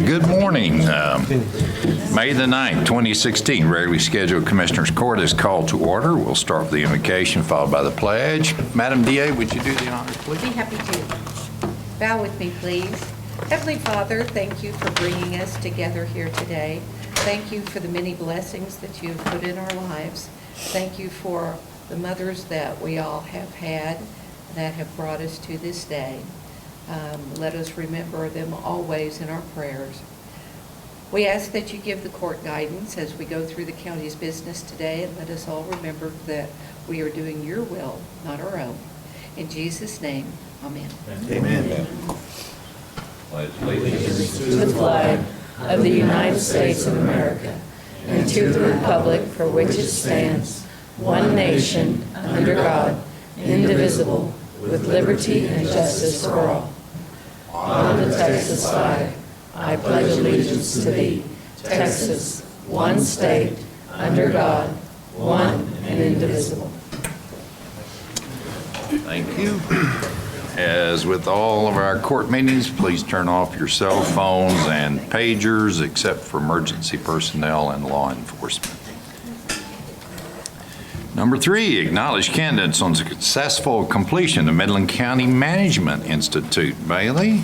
Good morning. May the 9th, 2016, regularly scheduled Commissioners Court is called to order. We'll start with the invocation followed by the pledge. Madam DA, would you do the honors, please? Be happy to. Bow with me, please. Heavenly Father, thank you for bringing us together here today. Thank you for the many blessings that you've put in our lives. Thank you for the mothers that we all have had that have brought us to this day. Let us remember them always in our prayers. We ask that you give the court guidance as we go through the county's business today, and let us all remember that we are doing your will, not our own. In Jesus' name, amen. Amen. Pledge allegiance To the flag of the United States of America and to the republic for which it stands, one nation, under God, indivisible, with liberty and justice for all. On the Texas flag, I pledge allegiance to thee, Texas, one state, under God, one and indivisible. Thank you. As with all of our court meetings, please turn off your cell phones and pagers except for emergency personnel and law enforcement. Number 3, acknowledge candidates on successful completion of Midland County Management Institute. Bailey?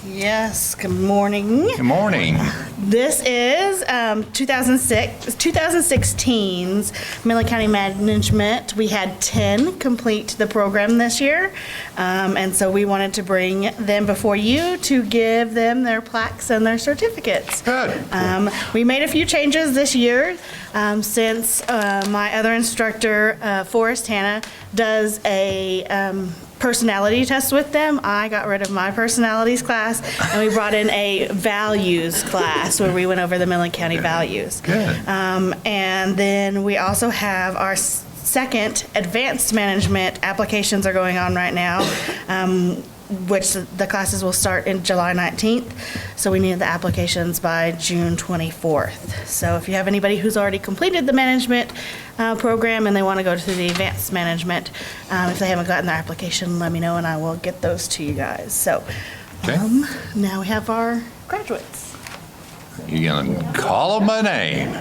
Yes, good morning. Good morning. This is 2016's Midland County Management. We had 10 complete the program this year, and so we wanted to bring them before you to give them their plaques and their certificates. Good. We made a few changes this year since my other instructor, Forrest Hanna, does a personality test with them. I got rid of my personalities class, and we brought in a values class where we went over the Midland County values. Good. And then we also have our second advanced management applications are going on right now, which the classes will start in July 19th. So we need the applications by June 24th. So if you have anybody who's already completed the management program and they want to go to the advanced management, if they haven't gotten their application, let me know and I will get those to you guys. So Okay. now we have our graduates. You're going to call them by name.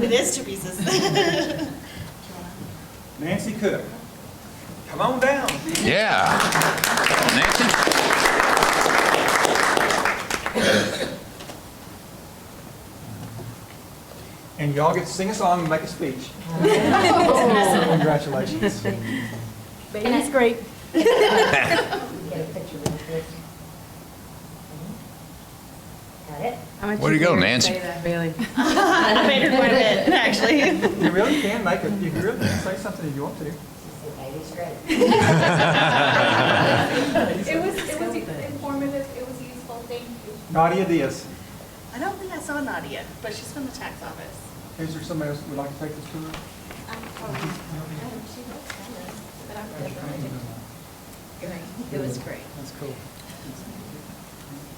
It is 2 pieces. Nancy Cook. Come on down. Yeah. Nancy? And y'all get to sing a song and make a speech. Congratulations. Baby's great. Where do you go, Nancy? I made her quite a bit, actually. You really can make it. You really can say something if you want to. It was informative, it was useful, thank you. Nadia Diaz. I don't think I saw Nadia, but she's from the tax office. Is there somebody else who would like to take this tour? She was kind of, but I'm definitely great. It was great. That's cool.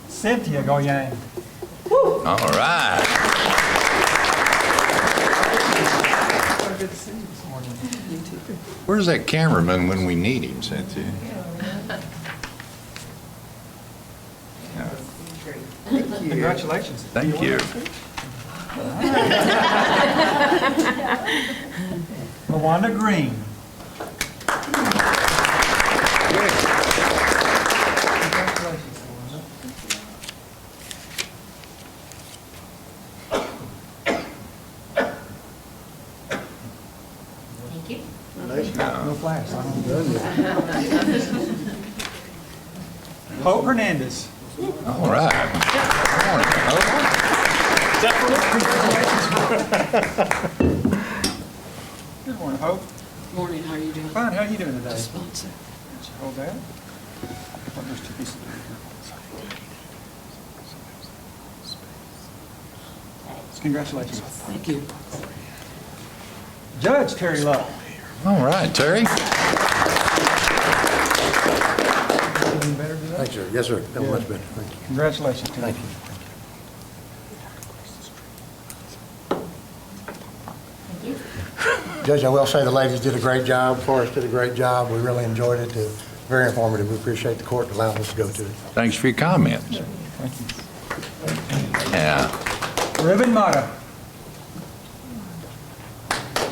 Cynthia Goyang. All right. So good to see you this morning. Where's that cameraman when we need him, Cynthia? Congratulations. Thank you. Lawanda Green. Congratulations, Lawanda. Thank you. No flash. I don't- Hope Hernandez. All right. Good morning, Hope. Good morning, Hope. Morning, how are you doing? Fine, how are you doing today? Sponsor. Hold that. Oh, there's 2 pieces of paper. Congratulations. Thank you. Judge Terry Love. All right, Terry. Feeling better today? Thanks, sir. Yes, sir. Feel much better. Thank you. Congratulations, Terry. Thank you. Thank you. Judge, I will say the ladies did a great job. Forrest did a great job. We really enjoyed it. Very informative. We appreciate the court allowing us to go to it. Thanks for your comments. Yeah. Ribbon motto.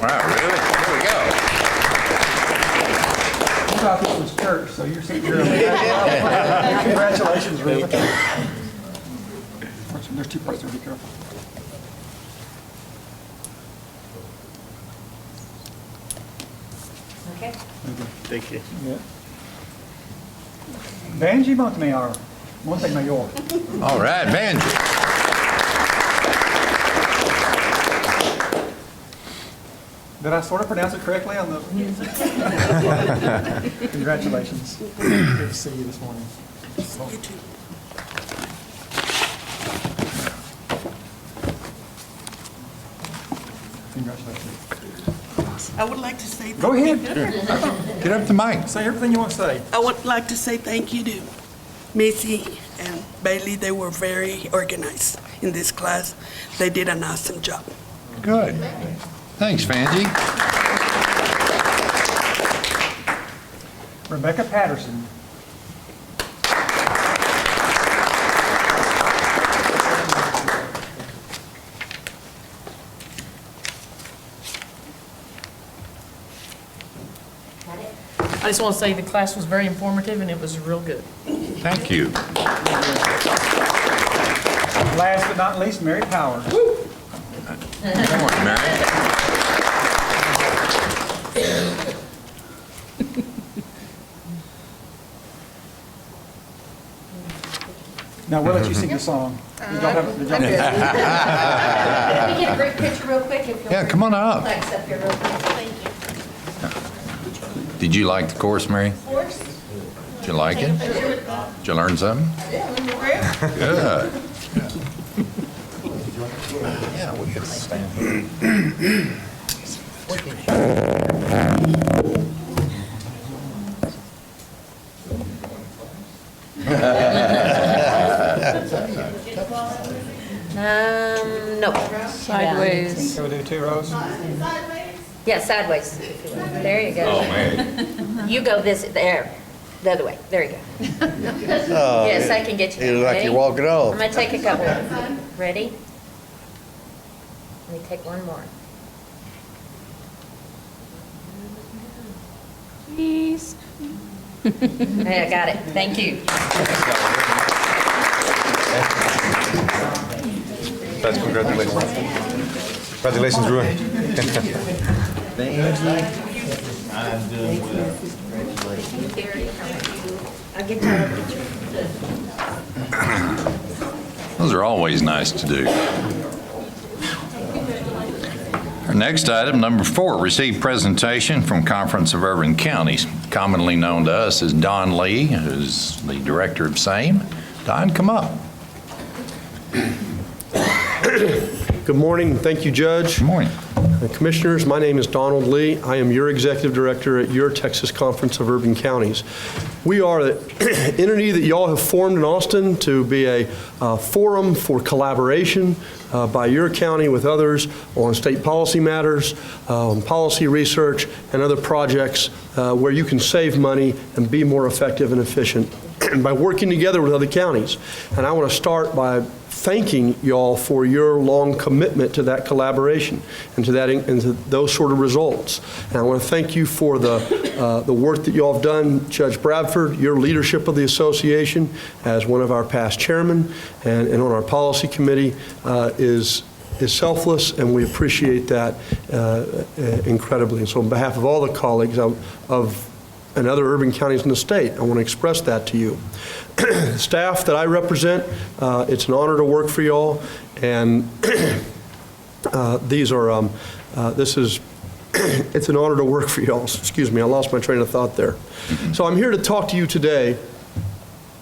Wow, really? Here we go. I thought this was church, so you're sitting here. Congratulations, Ribbon. There's two parts there, be careful. Okay. Thank you. Benji Montemayor, Montemayor. All right, Benji. Did I sort of pronounce it correctly on the? Congratulations. Good to see you this morning. You too. Congratulations. I would like to say. Go ahead. Get up to Mike. Say everything you want to say. I would like to say thank you to Missy and Bailey. They were very organized in this class. They did an awesome job. Good. Thanks, Fanji. Rebecca Patterson. I just want to say the class was very informative and it was real good. Thank you. Last but not least, Mary Powers. Good morning, Mary. Now, we'll let you sing the song. Did y'all have- did y'all- Can we get a group picture real quick? If you'll Yeah, come on up. flex up here real quick. Thank you. Did you like the course, Mary? Horse? Did you like it? Did you learn something? Good. Yeah, we could stand here. No. Sideways. Can we do 2 rows? Yeah, sideways. There you go. Oh, Mary. You go there, the other way. There you go. Yes, I can get you. You look like Ready? you're walking off. I'm gonna take a couple. Ready? Let me take one more. Please. Hey, I got it. Thank you. Congratulations. Congratulations, Ruin. I'll get you. Those are always nice to do. Our next item, number 4, receive presentation from Conference of Urban Counties, commonly known to us as Don Lee, who's the director of same. Don, come up. Good morning. Thank you, Judge. Good morning. Commissioners, my name is Donald Lee. I am your Executive Director at your Texas Conference of Urban Counties. We are the entity that y'all have formed in Austin to be a forum for collaboration by your county with others on state policy matters, policy research, and other projects where you can save money and be more effective and efficient by working together with other counties. And I want to start by thanking y'all for your long commitment to that collaboration and to those sort of results. And I want to thank you for the work that y'all have done, Judge Bradford, your leadership of the association as one of our past chairmen and on our policy committee is selfless, and we appreciate that incredibly. And so on behalf of all the colleagues and other urban counties in the state, I want to express that to you. Staff that I represent, it's an honor to work for y'all, and it's an honor to work for y'all. Excuse me, I lost my train of thought there. So I'm here to talk to you today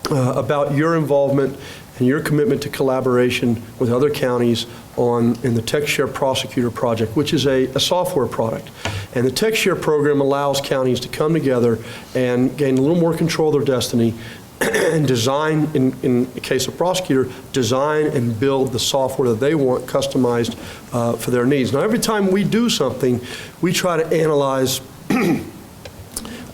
about your involvement and your commitment to collaboration with other counties in the TechShare Prosecutor Project, which is a software product. And the TechShare program allows counties to come together and gain a little more control of their destiny and design, in the case of prosecutor, design and build the software that they want customized for their needs. Now, every time we do something, we try to analyze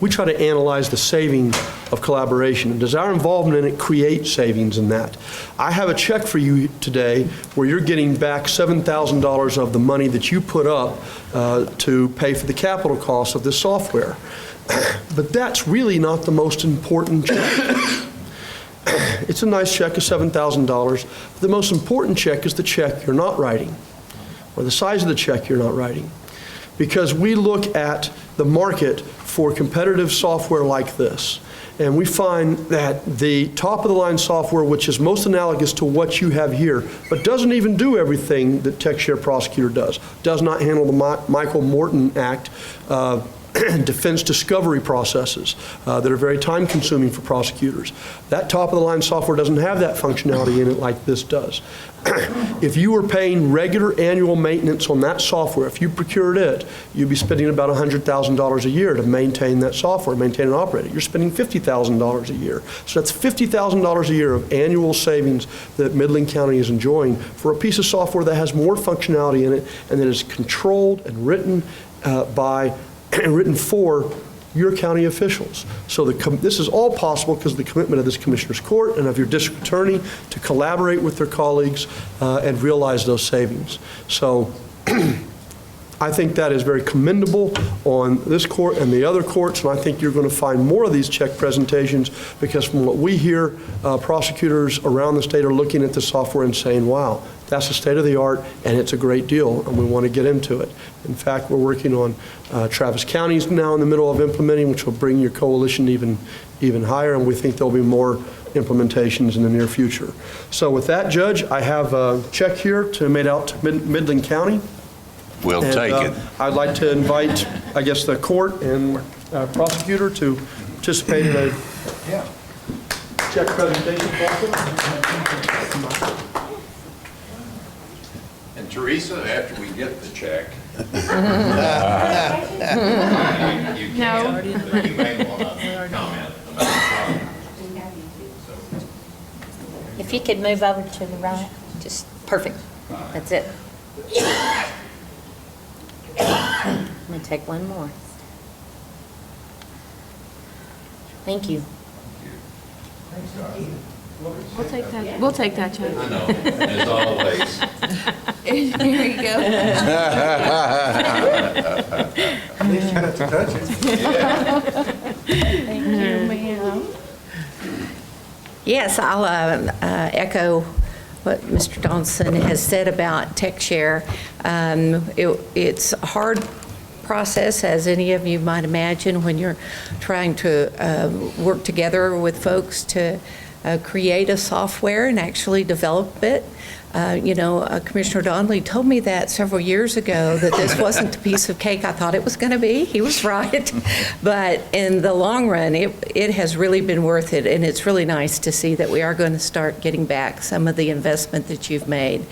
the savings of collaboration. And does our involvement in it create savings in that? I have a check for you today where you're getting back $7,000 of the money that you put up to pay for the capital costs of this software. But that's really not the most important check. It's a nice check of $7,000. The most important check is the check you're not writing, or the size of the check you're not writing. Because we look at the market for competitive software like this, and we find that the top-of-the-line software, which is most analogous to what you have here, but doesn't even do everything that TechShare Prosecutor does not handle the Michael Morton Act defense discovery processes that are very time-consuming for prosecutors. That top-of-the-line software doesn't have that functionality in it like this does. If you were paying regular annual maintenance on that software, if you procured it, you'd be spending about $100,000 a year to maintain that software, maintain and operate it. You're spending $50,000 a year. So that's $50,000 a year of annual savings that Midland County is enjoying for a piece of software that has more functionality in it and that is controlled and written written for your county officials. So this is all possible because of the commitment of this Commissioner's Court and of your district attorney to collaborate with their colleagues and realize those savings. So I think that is very commendable on this court and the other courts, and I think you're going to find more of these check presentations because from what we hear, prosecutors around the state are looking at the software and saying, wow, that's the state of the art and it's a great deal and we want to get into it. In fact, we're working on Travis County's now in the middle of implementing, which will bring your coalition even higher, and we think there'll be more implementations in the near future. So with that, Judge, I have a check here made out to Midland County. We'll take it. I'd like to invite, I guess, the court and prosecutor to participate in a check presentation process. And Teresa, after we get the check, you can, but you may want to comment about the If you could move over to the right, just perfect. That's it. I'm going to take one more. Thank you. We'll take that. We'll take that, Chuck. I know, as always. Here you go. At least you got to touch it. Thank you, ma'am. Yes, I'll echo what Mr. Donaldson has said about TechShare. It's a hard process, as any of you might imagine, when you're trying to work together with folks to create a software and actually develop it. Commissioner Donnelly told me that several years ago, that this wasn't the piece of cake I thought it was going to be. He was right. But in the long run, it has really been worth it, and it's really nice to see that we are going to start getting back some of the investment that you've made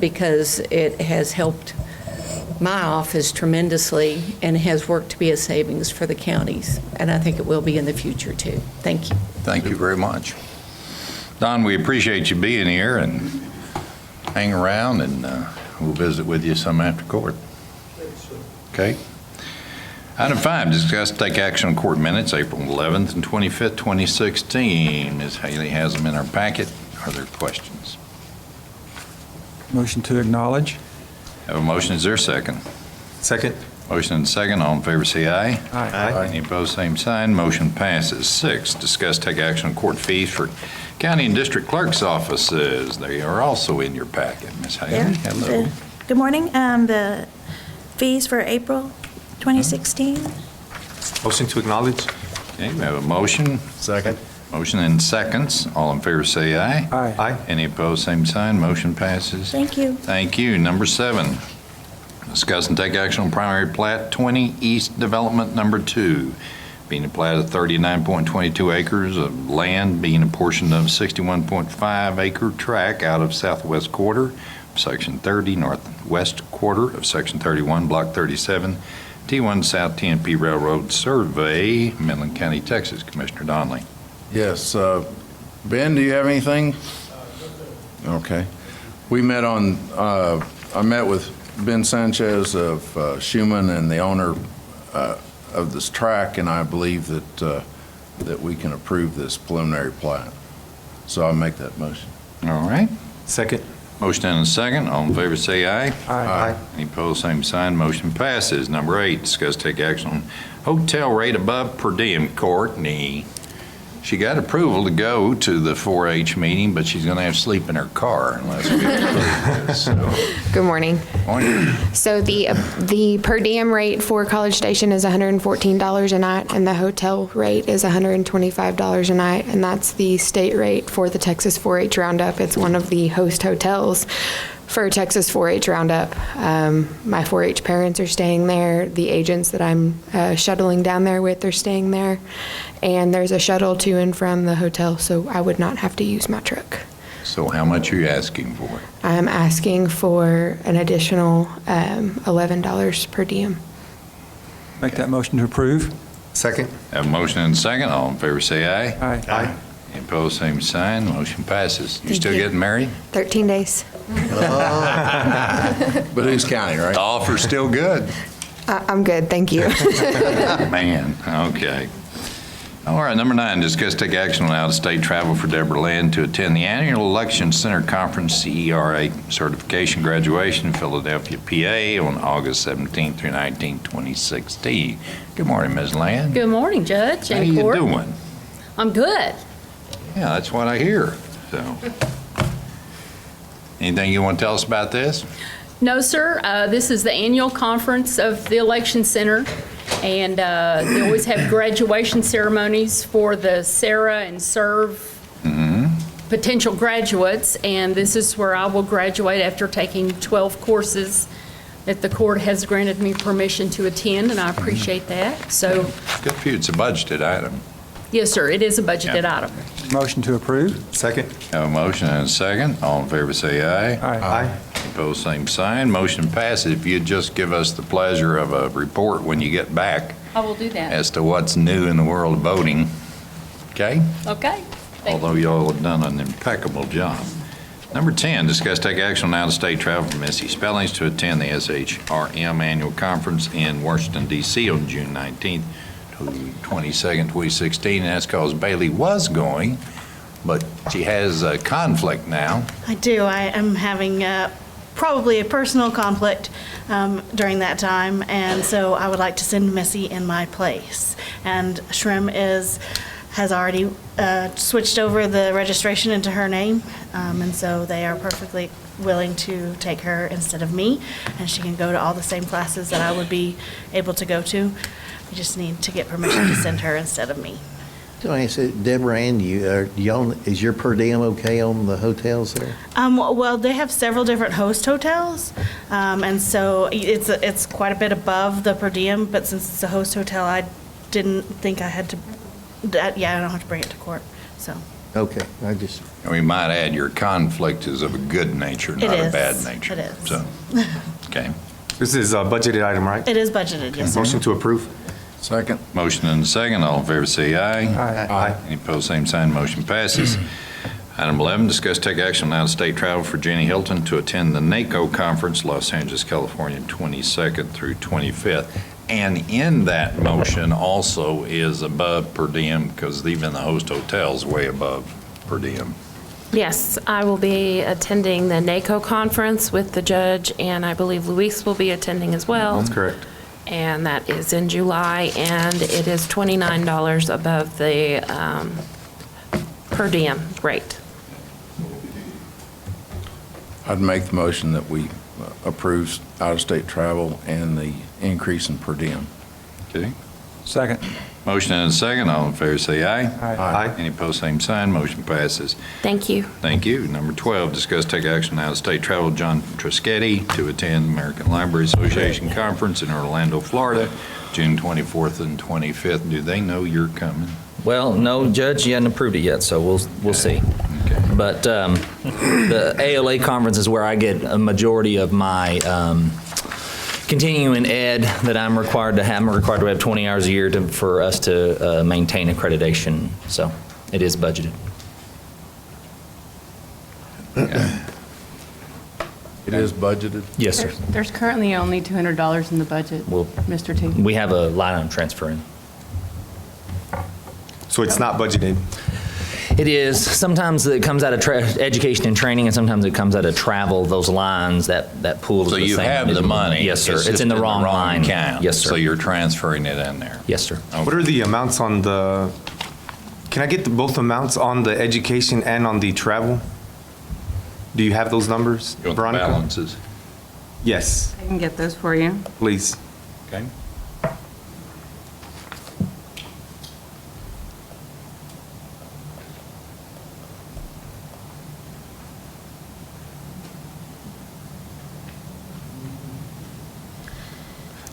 because it has helped my office tremendously and has worked to be a savings for the counties, and I think it will be in the future too. Thank you. Thank you very much. Don, we appreciate you being here and hang around, and we'll visit with you some after court. Okay. Item 5, discuss take action on court minutes, April 11th and 25th, 2016. Ms. Haley has them in our packet. Are there questions? Motion to acknowledge. Have a motion. Is there a second? Second. Motion and second. All in favor, say aye. Aye. Any opposed, same sign. Motion passes. 6, discuss take action on court fees for county and district clerk's offices. They are also in your packet. Ms. Haley, hello. Good morning. The fees for April 2016. Motion to acknowledge. Okay, we have a motion. Second. Motion and seconds. All in favor, say aye. Aye. Aye. Any opposed, same sign. Motion passes. Thank you. Thank you. Number 7, discuss and take action on primary plat 20 East Development Number 2, being a plat of 39.22 acres of land, being a portion of 61.5 acre tract out of southwest quarter of Section 30, northwest quarter of Section 31, Block 37, T1 South TNP Railroad Survey, Midland County, Texas. Commissioner Donnelly. Yes. Ben, do you have anything? Okay. We met on, I met with Ben Sanchez of Schumann and the owner of this track, and I believe that we can approve this preliminary plat. So I'll make that motion. All right. Second. Motion and a second. All in favor, say aye. Aye. Any opposed, same sign. Motion passes. Number 8, discuss take action on hotel rate above per diem. Courtney, she got approval to go to the 4-H meeting, but she's going to have to sleep in her car unless we approve this. So, Good morning. morning. So the per diem rate for College Station is $114 a night, and the hotel rate is $125 a night, and that's the state rate for the Texas 4-H Roundup. It's one of the host hotels for Texas 4-H Roundup. My 4-H parents are staying there. The agents that I'm shuttling down there with are staying there. And there's a shuttle to and from the hotel, so I would not have to use my truck. So how much are you asking for? I'm asking for an additional $11 per diem. Make that motion to approve. Second. Have a motion and a second. All in favor, say aye. Aye. Any opposed, same sign. Motion passes. You Thank still you. getting married? 13 days. But who's counting, right? The offer's still good. I'm good, thank you. Man, okay. All right, number 9, discuss take action on out-of-state travel for Deborah Land to attend the annual Election Center Conference CERA certification graduation in Philadelphia, PA on August 17th through 19th, 2016. Good morning, Ms. Land. Good morning, Judge How and you court. doing? I'm good. Yeah, that's what I hear. So, anything you want to tell us about this? No, sir. This is the annual conference of the Election Center, and they always have graduation ceremonies for the Sarah and Serve potential graduates, and this is where I will graduate after taking 12 courses that the court has granted me permission to attend, and I appreciate that. So, Good for you. It's a budgeted item. yes, sir, it is a budgeted Yeah. item. Motion to approve. Second. Have a motion and a second. All in favor, say aye. Aye. Opposed, same sign. Motion passes. If you'd just give us the pleasure of a report when you get back I will do that. as to what's new in the world of voting, okay? Okay. Thank you. Although y'all have done an impeccable job. Number 10, discuss take action on out-of-state travel for Missy Spellings to attend the SHRM Annual Conference in Washington, D.C. on June 19th to 22nd, 2016. And that's because Bailey was going, but she has a conflict now. I do. I am having probably a personal conflict during that time, and so I would like to send Missy in my place. And Shrim has already switched over the registration into her name, and so they are perfectly willing to take her instead of me, and she can go to all the same classes that I would be able to go to. We just need to get permission to send her instead of me. So I said, Deborah and is your per diem okay on the hotels there? Well, they have several different host hotels, and so it's quite a bit above the per diem, but since it's a host hotel, I didn't think I had to, I don't have to bring it to court, so. Okay, And we might add your conflict is of a good nature, not a bad nature. It is. So, okay. This is a budgeted item, right? It is budgeted, yes, sir. Motion to approve. Second. Motion and a second. All in favor, say aye. Aye. Any opposed, same sign. Motion passes. Item 11, discuss take action on out-of-state travel for Jenny Hilton to attend the NACO Conference, Los Angeles, California, 22nd through 25th. And in that motion also is above per diem, because even the host hotel's way above per diem. Yes, I will be attending the NACO conference with the judge, and I believe Luis will be attending as well. That's correct. And that is in July, and it is $29 above the per diem rate. I'd make the motion that we approve out-of-state travel and the increase in per diem. Okay. Second. Motion and a second. All in favor, say aye. Aye. Any opposed, same sign. Motion passes. Thank you. Thank you. Number 12, discuss take action on out-of-state travel, John Truschetti, to attend American Library Association Conference in Orlando, Florida, June 24th and 25th. Do they know you're coming? Well, no, Judge, you hadn't approved it yet, so we'll see. But the ALA conference is where I get a majority of my continuing ed that I'm required to have. I'm required to have 20 hours a year for us to maintain accreditation. So It is budgeted. It is budgeted? Yes, sir. There's currently only $200 in the budget, Well, Mr. T. we have a line item transfer in. So it's not budgeted? It is. Sometimes it comes out of education and training, and sometimes it comes out of travel, those lines, that pool is So the you same. have the money. Yes, sir. It's just in the wrong line. account. Yes, sir. So you're transferring it in there. Yes, sir. What are the amounts on the, can I get both amounts on the education and on the travel? Do you have those numbers, You want the Veronica? balances? Yes, I can get those for you. please. Okay.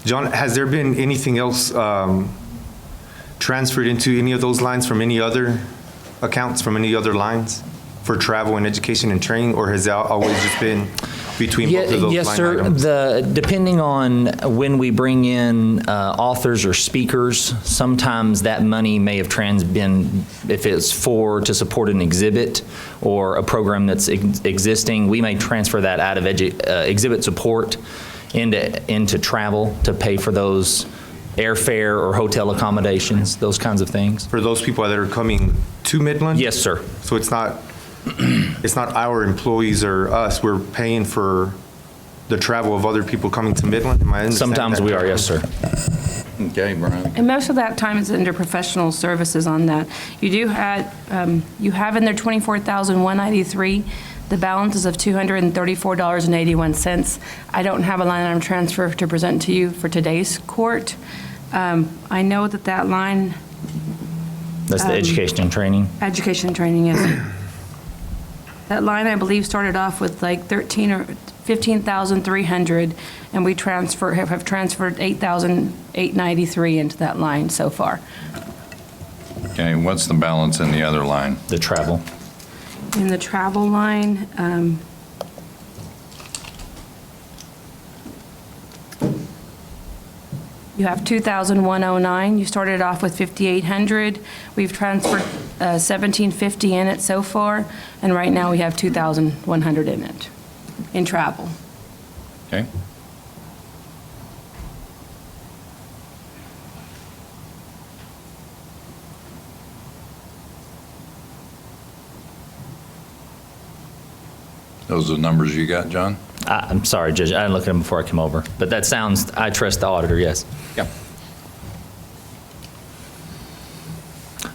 John, has there been anything else transferred into any of those lines from any other accounts, from any other lines for travel and education and training, or has that always just been between both of those Yes, line sir. items? Depending on when we bring in authors or speakers, sometimes that money may have been, if it's to support an exhibit or a program that's existing, we may transfer that out of exhibit support into travel to pay for those airfare or hotel accommodations, those kinds of things. For those people that are coming to Midland? Yes, sir. So it's not our employees or us, we're paying for the travel of other people coming to Midland? Am I understanding Sometimes that we are, yes, correctly? sir. Okay, Brian. And most of that time is under professional services on that. You have in there $24,193. The balance is of $234.81. I don't have a line item transfer to present to you for today's court. I know that line. That's the education and training. Education and training, yes. That line, I believe, started off with like 13 or 15,300, and we have transferred 8,893 into that line so far. Okay, what's the balance in the other line? The travel. In the travel line, you have 2,109. You started off with 5,800. We've transferred 1,750 in it so far, and right now we have 2,100 in it, in travel. Okay. Those are the numbers you got, John? I'm sorry, Judge, I didn't look at them before I came over, but that sounds, I trust the auditor, yes. Yep.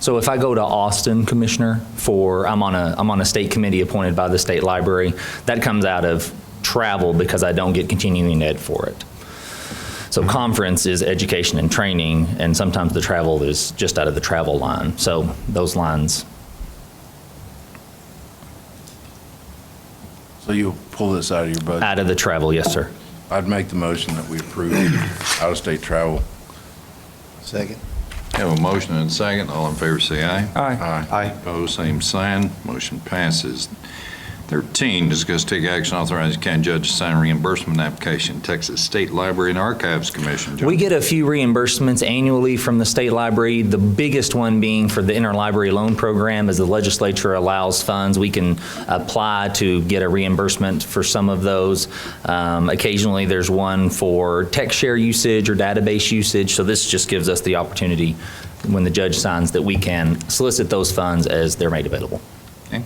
So if I go to Austin, Commissioner, I'm on a state committee appointed by the state library, that comes out of travel because I don't get continuing ed for it. So conference is education and training, and sometimes the travel is just out of the travel line. So those lines. So you'll pull this out of your budget? Out of the travel, yes, sir. I'd make the motion that we approve out-of-state travel. Second. Have a motion and a second. All in favor, say aye. Aye. Aye. Opposed, same sign. Motion passes. 13, discuss take action authorizing county judge to sign reimbursement application, Texas State Library and Archives Commission. John? We get a few reimbursements annually from the state library, the biggest one being for the interlibrary loan program. As the legislature allows funds, we can apply to get a reimbursement for some of those. Occasionally, there's one for text share usage or database usage, so this just gives us the opportunity when the judge signs that we can solicit those funds as they're made available. Okay.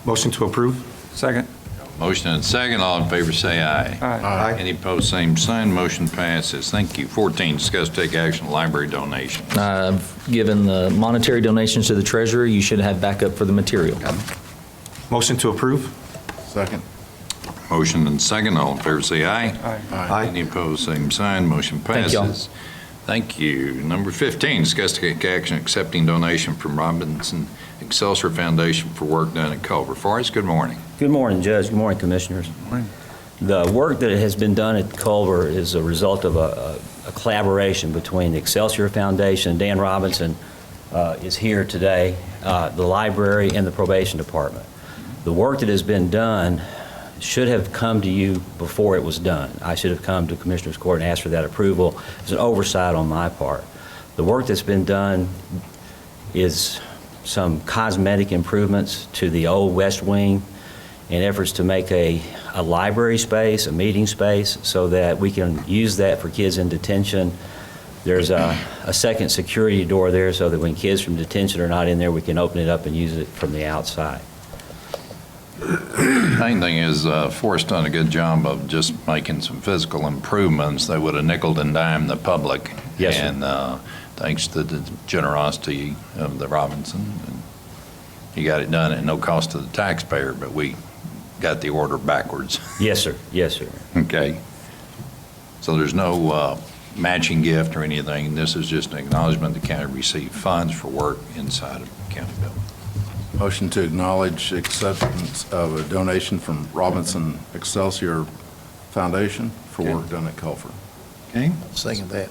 Motion to approve? Second. Motion and second. All in favor, say aye. Aye. Any opposed, same sign. Motion passes. Thank you. 14, discuss take action on library donations. Given the monetary donations to the treasurer, you should have backup for the material. Motion to approve? Second. Motion and second. All in favor, say aye. Aye. Any opposed, same sign. Motion Thank y'all. passes. Thank you. Number 15, discuss take action accepting donation from Robinson Excelsior Foundation for work done at Culver. Forrest, good morning. Good morning, Judge. Good morning, Commissioners. The work that has been done at Culver is a result of a collaboration between the Excelsior Foundation. Dan Robinson is here today, the library, and the probation department. The work that has been done should have come to you before it was done. I should have come to Commissioners Court and asked for that approval. It's an oversight on my part. The work that's been done is some cosmetic improvements to the old west wing in efforts to make a library space, a meeting space, so that we can use that for kids in detention. There's a second security door there so that when kids from detention are not in there, we can open it up and use it from the outside. Main thing is Forrest done a good job of just making some physical improvements that would have nickeled and dimed the public. Yes, sir. And thanks to the generosity of the Robinson, you got it done at no cost to the taxpayer, but we got the order backwards. Yes, sir. Yes, sir. Okay. So there's no matching gift or anything. This is just an acknowledgement the county received funds for work inside of the county building. Motion to acknowledge acceptance of a donation from Robinson Excelsior Foundation for work done at Culver. Okay. Second that.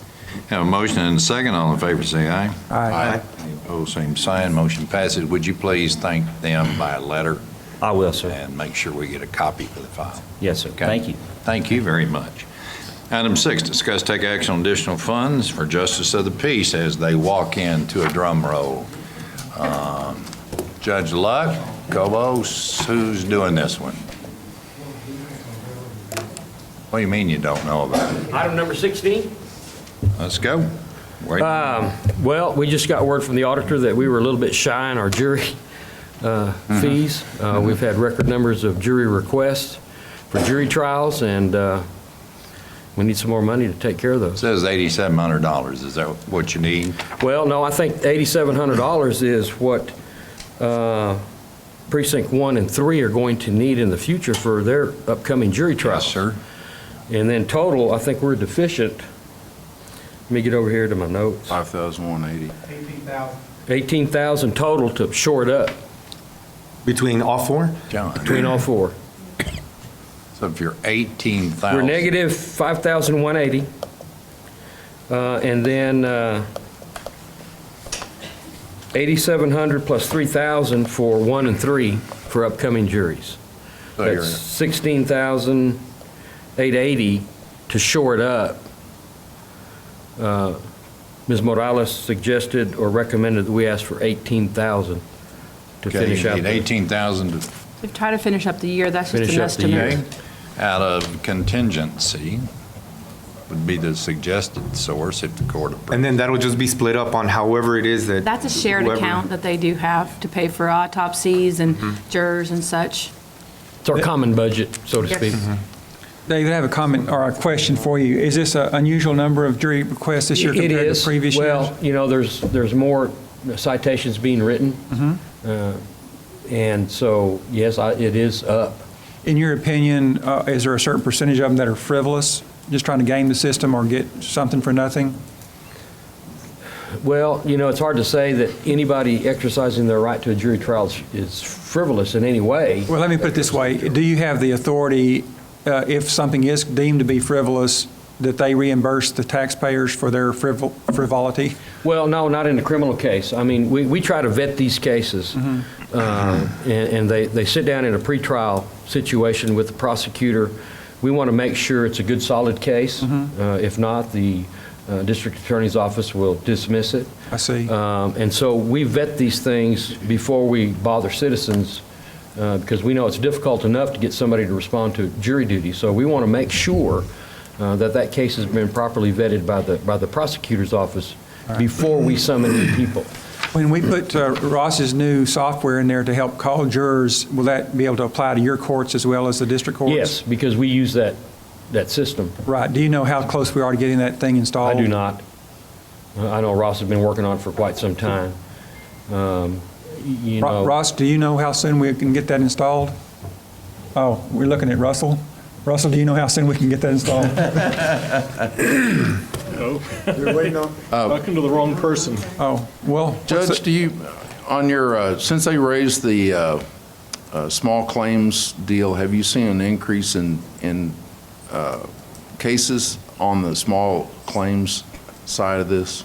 Have a motion and a second. All in favor, say aye. Aye. Any opposed, same sign. Motion passes. Would you please thank them by letter? I will, sir. And make sure we get a copy for the file. Yes, sir. Okay. Thank you. Thank you very much. Item 6, discuss take action on additional funds for justice of the peace as they walk into a drum roll. Judge Luck, Cobos, who's doing this one? What do you mean you don't know about it? Item number 16. Let's go. Wait. Well, we just got word from the auditor that we were a little bit shy on our jury fees. We've had record numbers of jury requests for jury trials, and we need some more money to take care of those. It says $8,700. Is that what you need? Well, no, I think $8,700 is what Precinct 1 and 3 are going to need in the future for their upcoming jury trials. Yes, sir. And then total, I think we're deficient. Let me get over here to my notes. 5,180. 18,000 total to shore it up. Between all four? John. Between all four. So if you're 18,000. We're negative 5,180. And then 8,700 plus 3,000 for 1 and 3 for upcoming juries. So you're- That's 16,880 to shore it up. Ms. Morales suggested or recommended that we ask for 18,000 to Okay, finish you out. need 18,000 to We try to finish up the year, that's just Finish an up the year. estimate. out of contingency would be the suggested source if the court approves. And then that'll just be split up on however it is that. That's a shared whoever- account that they do have to pay for autopsies and jurors and such. It's our common budget, so to Yes. speak. David, I have a comment or a question for you. Is this an unusual number of jury requests this year It compared is. to previous years? Well, you know, there's more citations being written. And so, yes, it is up. In your opinion, is there a certain percentage of them that are frivolous, just trying to game the system or get something for nothing? Well, you know, it's hard to say that anybody exercising their right to a jury trial is frivolous in any way. Well, let me put it this way. Do you have the authority, if something is deemed to be frivolous, that they reimburse the taxpayers for their frivolity? Well, no, not in a criminal case. I mean, we try to vet these cases, and they sit down in a pretrial situation with the prosecutor. We want to make sure it's a good, solid case. If not, the district attorney's office will dismiss it. I see. And so we vet these things before we bother citizens, because we know it's difficult enough to get somebody to respond to jury duty. So we want to make sure that case has been properly vetted by the prosecutor's office before we summon new people. When we put Ross's new software in there to help call jurors, will that be able to apply to your courts as well as the district courts? Yes, because we use that system. Right. Do you know how close we are to getting that thing installed? I do not. I know Ross has been working on it for quite some time. You know, Ross, do you know how soon we can get that installed? Oh, we're looking at Russell. Russell, do you know how soon we can get that installed? You're waiting on. Talking to the wrong person. Oh, well. Judge, do you, on your, since they raised the small claims deal, have you seen an increase in cases on the small claims side of this?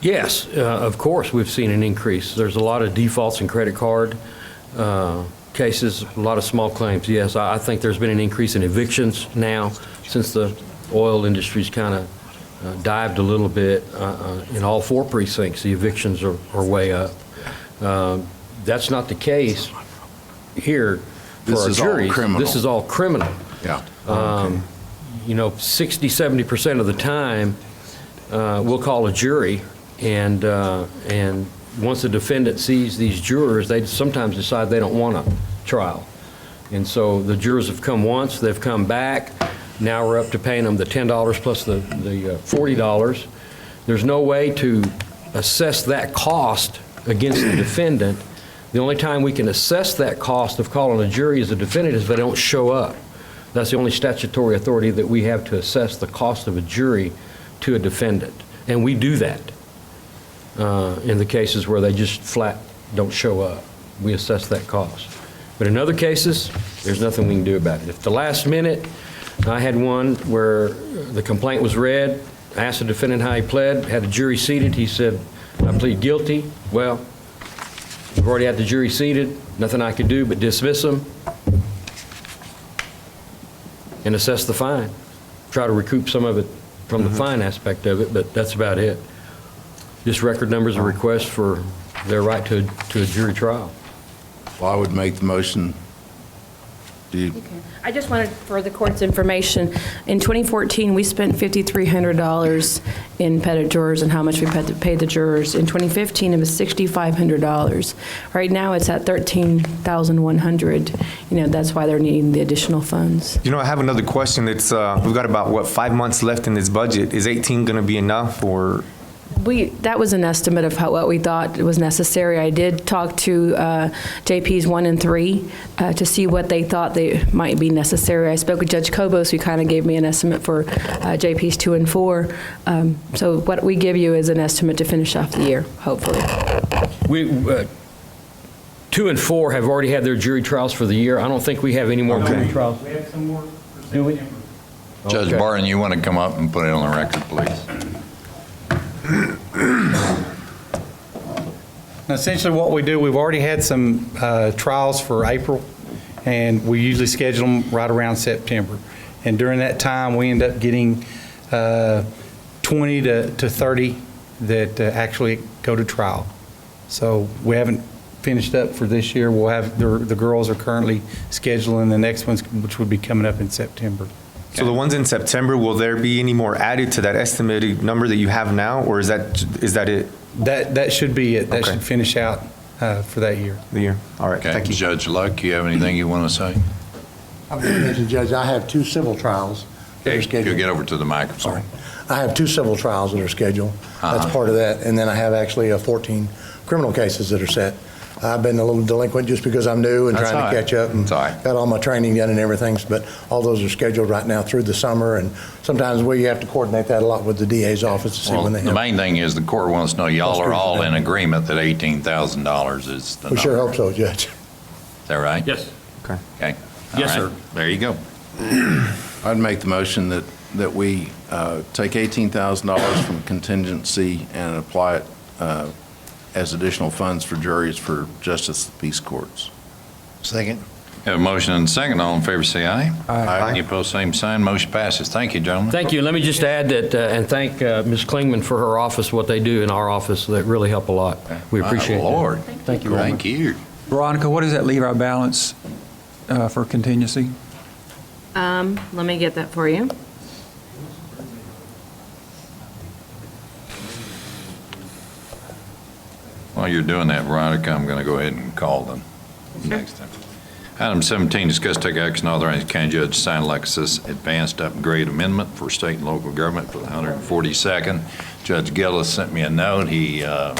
yes, of course, we've seen an increase. There's a lot of defaults in credit card cases, a lot of small claims. Yes, I think there's been an increase in evictions now since the oil industry's kind of dived a little bit in all 4 precincts. The evictions are way up. That's not the case here for This our is all juries. criminal. This is all criminal. Yeah. 60, 70% of the time, we'll call a jury, and once the defendant sees these jurors, they sometimes decide they don't want a trial. And so the jurors have come once, they've come back, now we're up to paying them the $10 plus the $40. There's no way to assess that cost against the defendant. The only time we can assess that cost of calling a jury as a defendant is if they don't show up. That's the only statutory authority that we have to assess the cost of a jury to a defendant. And we do that in the cases where they just flat don't show up. We assess that cost. But in other cases, there's nothing we can do about it. If the last minute, I had one where the complaint was read, I asked the defendant how he pled, had the jury seated, he said, I plead guilty. Well, we've already had the jury seated, nothing I could do but dismiss them and assess the fine. Try to recoup some of it from the fine aspect of it, but that's about it. Just record numbers of requests for their right to a jury trial. Well, I would make the motion. Do you? I just wanted, for the court's information, in 2014, we spent $5,300 in pettit jurors and how much we paid the jurors. In 2015, it was $6,500. Right now, it's at $13,100. That's why they're needing the additional funds. I have another question. It's we've got about 5 months left in this budget. Is 18 going to be enough, or? That was an estimate of what we thought was necessary. I did talk to JPs 1 and 3 to see what they thought they might be necessary. I spoke with Judge Kobos, who kind of gave me an estimate for JPs 2 and 4. So what we give you is an estimate to finish off the year, hopefully. 2 and 4 have already had their jury trials for the year. I don't think we have any more jury trials. We have some more for Do we? September. Judge Okay. Barton, you want to come up and put it on the record, please? Essentially what we do, we've already had some trials for April, and we usually schedule them right around September. And during that time, we end up getting 20 to 30 that actually go to trial. So we haven't finished up for this year. We'll have, the girls are currently scheduling the next ones, which would be coming up in September. So the ones in September, will there be any more added to that estimated number that you have now, or is that it? That should be it. That Okay. should finish out for that year. The year. All right. Okay, Thank you. Judge Luck, you have anything you want to say? I was going to mention, Judge, I have 2 civil trials that are scheduled. You'll get over to the microphone. I have 2 civil trials that are scheduled. That's part of that. And then I have actually 14 criminal cases that are set. I've been a little delinquent just because I'm new and That's trying all to right. catch up and That's all right. got all my training done and everything. But all those are scheduled right now through the summer. And sometimes we have to coordinate that a lot with the DA's office to see Well, when they the have. main thing is the court wants to know y'all are all in agreement that $18,000 is the We sure number. hope so, Judge. Is that right? Yes. Okay. Okay. All Yes, right. sir. There you go. I'd make the motion that we take $18,000 from contingency and apply it as additional funds for juries for justice of the peace courts. Second. Have a motion and a second. All in favor, say aye. Aye. Any opposed, same sign. Motion passes. Thank you, gentlemen. Thank you. Let me just add that, and thank Ms. Klingman for her office, what they do in our office. That really help a lot. We appreciate it. My Lord. Thank you. Thank you. Veronica, what does that leave our balance for contingency? Let me get that for you. While you're doing that, Veronica, I'm going to go ahead and call them next time. Item 17, discuss take action authorizing county judge to sign Lexus Advanced Upgrade Amendment for state and local government for the 142nd. Judge Gillis sent me a note. He a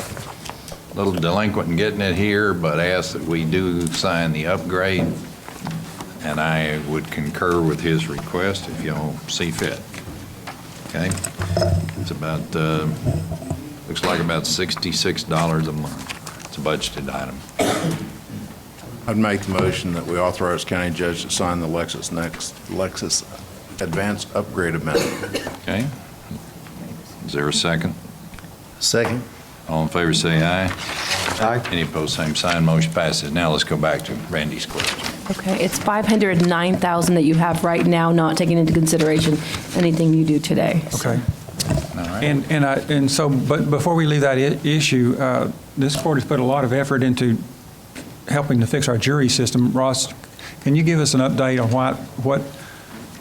little delinquent in getting it here, but asked that we do sign the upgrade, and I would concur with his request if y'all see fit. Okay? It's about, looks like about $66 a month. It's a budgeted item. I'd make the motion that we authorize county judge to sign the Lexus Advanced Upgrade Amendment. Okay? Is there a second? Second. All in favor, say aye. Aye. Any opposed, same sign. Motion passes. Now let's go back to Randy's question. Okay, it's $509,000 that you have right now, not taking into consideration anything you do today. Okay. And so, but before we leave that issue, this court has put a lot of effort into helping to fix our jury system. Ross, can you give us an update on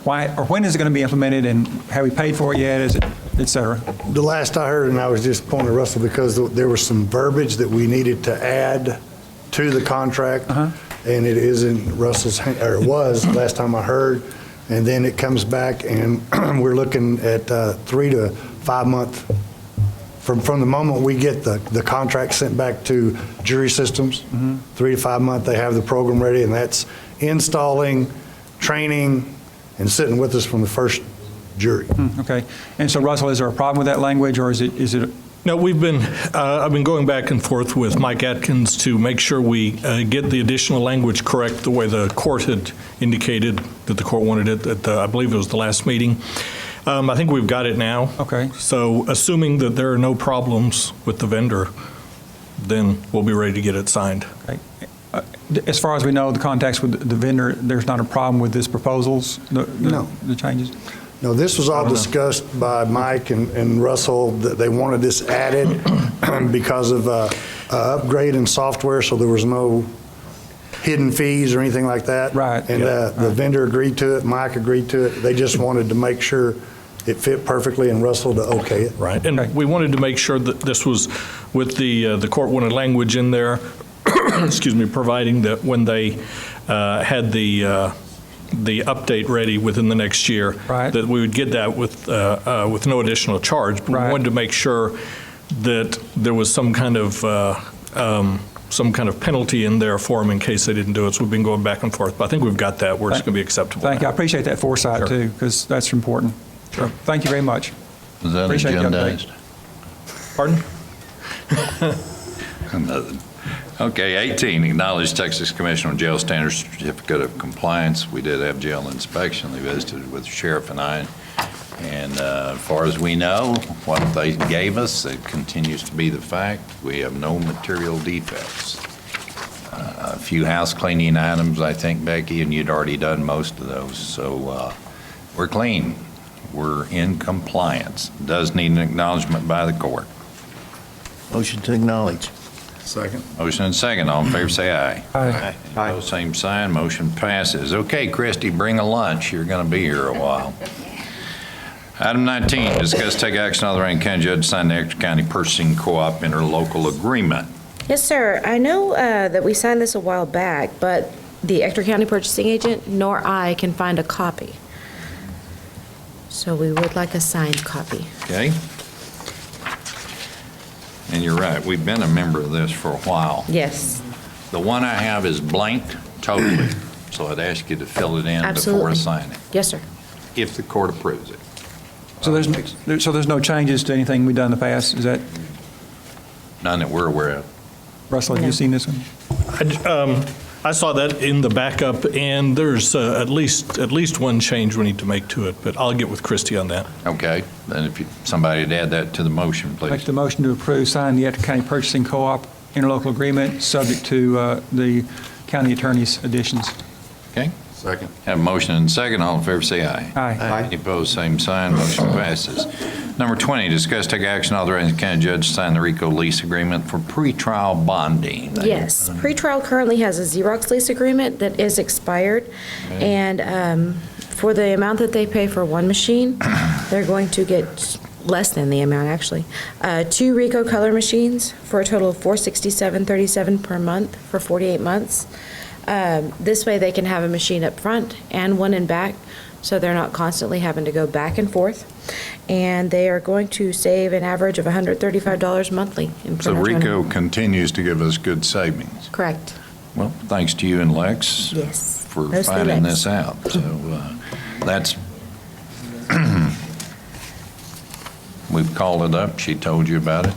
why, or when is it going to be implemented, and have we paid for it yet, is it, et cetera? The last I heard, and I was just pointing to Russell because there was some verbiage that we needed to add to the contract, and it is in Russell's, or it was last time I heard, and then it comes back, and we're looking at 3 to 5 month from the moment we get the contract sent back to jury systems. 3 to 5 month, they have the program ready, and that's installing, training, and sitting with us from the first jury. Okay. And so, Russell, is there a problem with that language, or is it? No, I've been going back and forth with Mike Atkins to make sure we get the additional language correct the way the court had indicated that the court wanted it at I believe it was the last meeting. I think we've got it now. Okay. So assuming that there are no problems with the vendor, then we'll be ready to get it signed. Okay. As far as we know, the contacts with the vendor, there's not a problem with this proposals, No. the changes? No, this was all discussed by Mike and Russell, that they wanted this added because of upgrade in software, so there was no hidden fees or anything like that. Right. And the vendor agreed to it, Mike agreed to it. They just wanted to make sure it fit perfectly, and Russell to okay it. Right. And we wanted to make sure that this was with the court wanted language in there, excuse me, providing that when they had the update ready within the next year, that we would get that with no additional charge. But we wanted to make sure that there was some kind of penalty in there for them in case they didn't do it. So we've been going back and forth. But I think we've got that where it's going to be acceptable. Thank you. I appreciate that foresight, too, because that's important. Sure. Thank you very much. Is that Appreciate the agendized? Pardon? Nothing. Okay, 18, acknowledge Texas Commission on Jail Standards Certificate of Compliance. We did have jail inspection. They visited with the sheriff and I. And as far as we know, what they gave us, it continues to be the fact. We have no material defects. A few house cleaning items, I think, Becky, and you'd already done most of those. So we're clean. We're in compliance. Does need an acknowledgement by the court. Motion to acknowledge. Second. Motion and second. All in favor, say aye. Aye. Opposed, same sign. Motion passes. Okay, Christie, bring a lunch. You're going to be here a while. Item 19, discuss take action on the Rankin County Judge to sign the Ector County Purchasing Co-op interlocal agreement. Yes, sir. I know that we signed this a while back, but the Ector County purchasing agent nor I can find a copy. So we would like a signed copy. Okay? And you're right, we've been a member of this for a while. Yes. The one I have is blanked totally, so I'd ask you to fill it in before I Absolutely. sign it, Yes, sir. if the court approves it. So there's no changes to anything we've done in the past? Is that, None that we're aware of. Russell, have you seen this one? I saw that in the backup, and there's at least one change we need to make to it, but I'll get with Christie on that. Okay, then if somebody would add that to the motion, please. Make the motion to approve, sign the Ector County Purchasing Co-op interlocal agreement, subject to the county attorney's additions. Okay? Second. Have a motion and second. All in favor, say aye. Aye. Any opposed, same sign. Motion passes. Number 20, discuss take action authorizing the county judge to sign the RICO lease agreement for pretrial bonding. Yes. Pretrial currently has a Xerox lease agreement that is expired, and for the amount that they pay for one machine, they're going to get less than the amount, actually. 2 RICO color machines for a total of $467.37 per month for 48 months. This way, they can have a machine up front and one in back, so they're not constantly having to go back and forth. And they are going to save an average of $135 monthly in So printer RICO total. continues to give us good savings. Correct. Well, thanks to you and Lex Yes. for Mostly finding Lex. this out. So that's, we've called it up. She told you about it.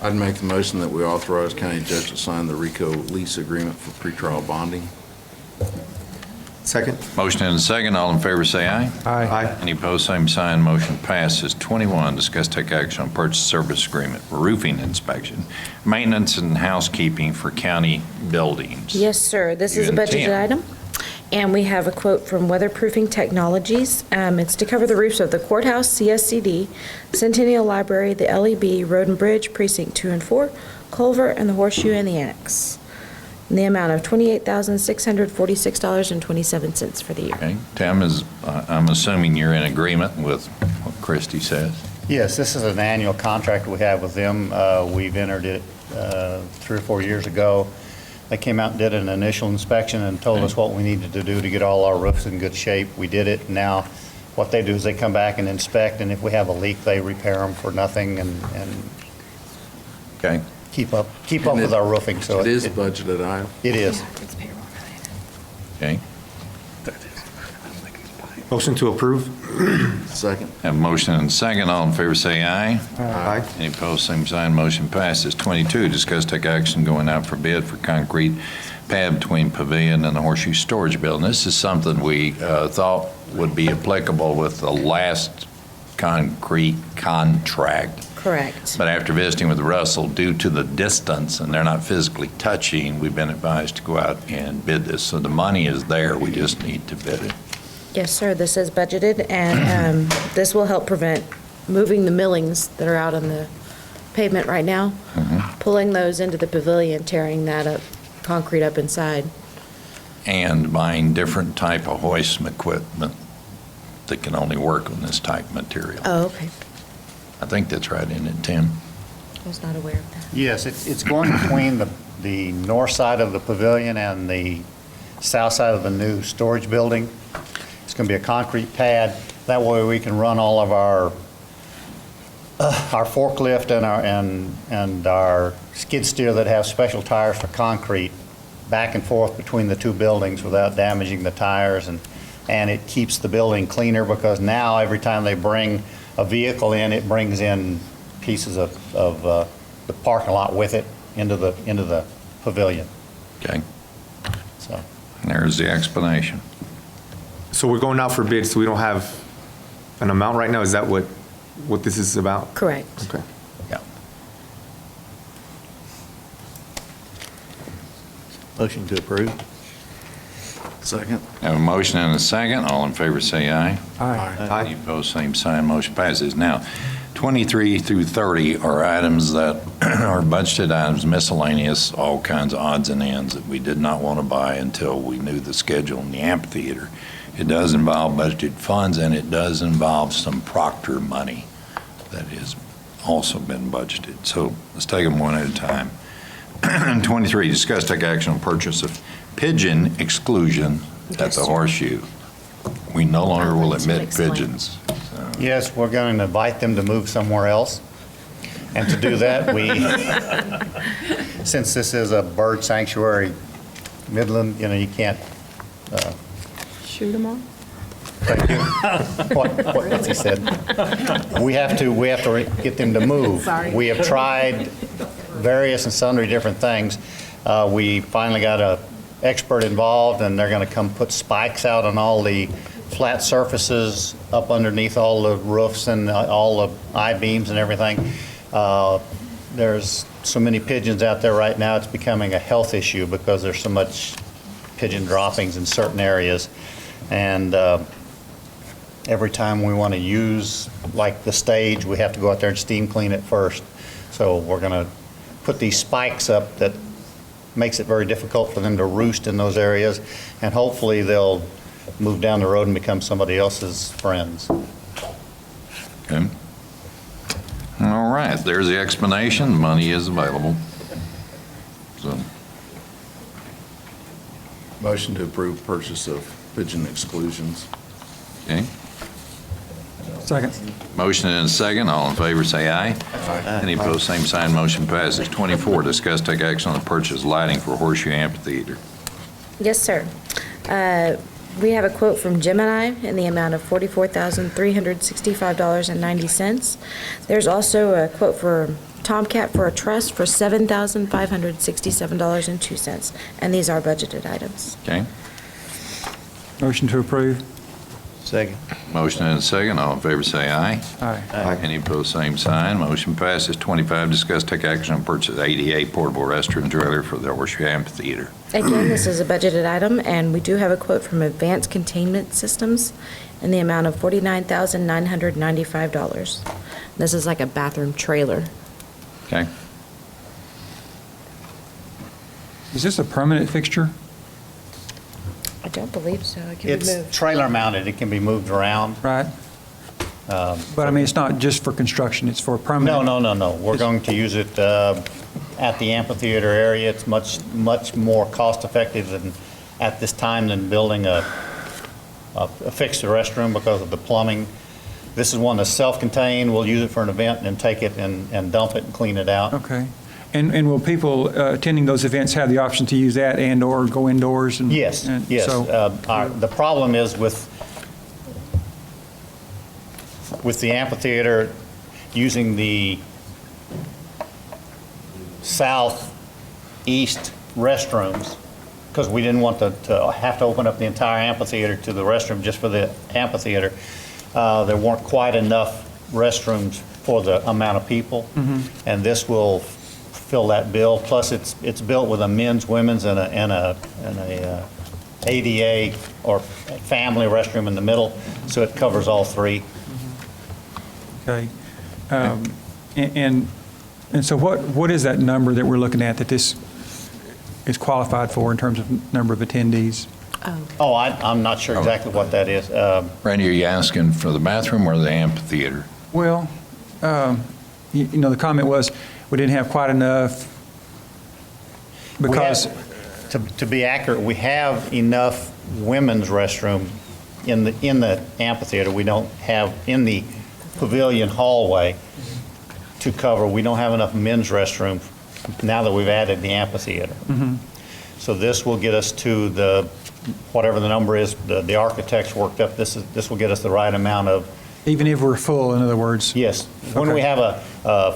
I'd make the motion that we authorize county judge to sign the RICO lease agreement for pretrial bonding. Second. Motion and a second. All in favor, say aye. Aye. Any opposed, same sign. Motion passes. 21, discuss take action on purchase service agreement for roofing inspection, maintenance and housekeeping for county buildings. Yes, sir. This You is a and budgeted Tim. item. And we have a quote from Weatherproofing Technologies. It's to cover the roofs of the courthouse, CSCD, Centennial Library, the LEB, Road and Bridge, Precinct 2 and 4, Culver, and the Horseshoe and the Annex. In the amount of $28,646.27 for the year. Okay, Tim, I'm assuming you're in agreement with what Christie says? Yes, this is an annual contract we have with them. We've entered it 3 or 4 years ago. They came out and did an initial inspection and told us what we needed to do to get all our roofs in good shape. We did it. Now, what they do is they come back and inspect, and if we have a leak, they repair them for nothing and okay. keep up with our roofing. So it is budgeted item? It is. Okay. Motion to approve. Second. Have a motion and a second. All in favor say aye. Aye. Any opposed, same sign. Motion passes. 22, discuss take action going out for bid for concrete pad between Pavilion and the Horseshoe Storage Building. This is something we thought would be applicable with the last concrete contract. Correct. But after visiting with Russell, due to the distance and they're not physically touching, we've been advised to go out and bid this. So the money is there. We just need to bid it. Yes, sir, this is budgeted, and this will help prevent moving the millings that are out on the pavement right now, pulling those into the pavilion, tearing that up, concrete up inside. And buying different type of hoist equipment that can only work on this type of material. Oh, okay. I think that's right, isn't it, Tim? I was not aware of that. Yes, it's going between the north side of the pavilion and the south side of the new storage building. It's going to be a concrete pad. That way we can run all of our forklift and our skid steer that have special tires for concrete back and forth between the two buildings without damaging the tires, and it keeps the building cleaner because now every time they bring a vehicle in, it brings in pieces of the parking lot with it into the pavilion. Okay. So there's the explanation. So we're going out for bids, so we don't have an amount right now? Is that what this is about? Correct. Okay. Yeah. Motion to approve. Second. Have a motion and a second. All in favor say aye. Aye. Any opposed, same sign. Motion passes. Now, 23 through 30 are items that are budgeted items, miscellaneous, all kinds of odds and ends that we did not want to buy until we knew the schedule in the amphitheater. It does involve budgeted funds, and it does involve some Proctor money that has also been budgeted. So let's take them one at a time. 23, discuss take action on purchase of pigeon exclusion at the Horseshoe. We no longer will admit pigeons. yes, we're going to invite them to move somewhere else. And to do that, since this is a bird sanctuary, Midland, you can't. Shoot them all? Thank you. What's he said? We have to get them to move. Sorry. We have tried various and sundry different things. We finally got an expert involved, and they're going to come put spikes out on all the flat surfaces up underneath all the roofs and all the I-beams and everything. There's so many pigeons out there right now, it's becoming a health issue because there's so much pigeon droppings in certain areas. And every time we want to use, like the stage, we have to go out there and steam clean it first. So we're going to put these spikes up that makes it very difficult for them to roost in those areas, and hopefully they'll move down the road and become somebody else's friends. Okay. All right, there's the explanation. Money is available. So, Motion to approve purchase of pigeon exclusions. okay. Second. Motion and a second. All in favor, say aye. Aye. Any opposed, same sign. Motion passes. 24, discuss take action on the purchase of lighting for Horseshoe Amphitheater. Yes, sir. We have a quote from Gemini in the amount of $44,365.90. There's also a quote for Tomcat for a truss for $7,567.02, and these are budgeted items. Okay. Motion to approve. Second. Motion and a second. All in favor, say aye. Aye. Any opposed, same sign. Motion passes. 25, discuss take action on purchase of 88 portable restroom trailer for the Horseshoe Amphitheater. Again, this is a budgeted item, and we do have a quote from Advanced Containment Systems in the amount of $49,995. This is like a bathroom trailer. Okay. Is this a permanent fixture? I don't believe so. It can be It's moved. trailer mounted, it can be moved around. Right. But I mean, it's not just for construction, it's for permanent? No. We're going to use it at the amphitheater area. It's much more cost-effective than, at this time, than building a fixed restroom because of the plumbing. This is one that's self-contained. We'll use it for an event and then take it and dump it and clean it out. Okay. And will people attending those events have the option to use that and/or go indoors? Yes. So- The problem is with the amphitheater, using the southeast restrooms, because we didn't want to have to open up the entire amphitheater to the restroom just for the amphitheater. There weren't quite enough restrooms for the amount of people, and this will fill that bill. Plus, it's built with a men's, women's, and a ADA or family restroom in the middle, so it covers all three. Okay. And so what is that number that we're looking at that this is qualified for in terms of number of attendees? Oh, I'm not sure exactly what that is. Randy, are you asking for the bathroom or the amphitheater? Well, the comment was, we didn't have quite enough because... To be accurate, we have enough women's restroom in the amphitheater. We don't have in the pavilion hallway to cover. We don't have enough men's restroom now that we've added the amphitheater. So this will get us to whatever the number is, the architects worked up. This will get us the right amount of... Even if we're full, in other words? Yes. When we have a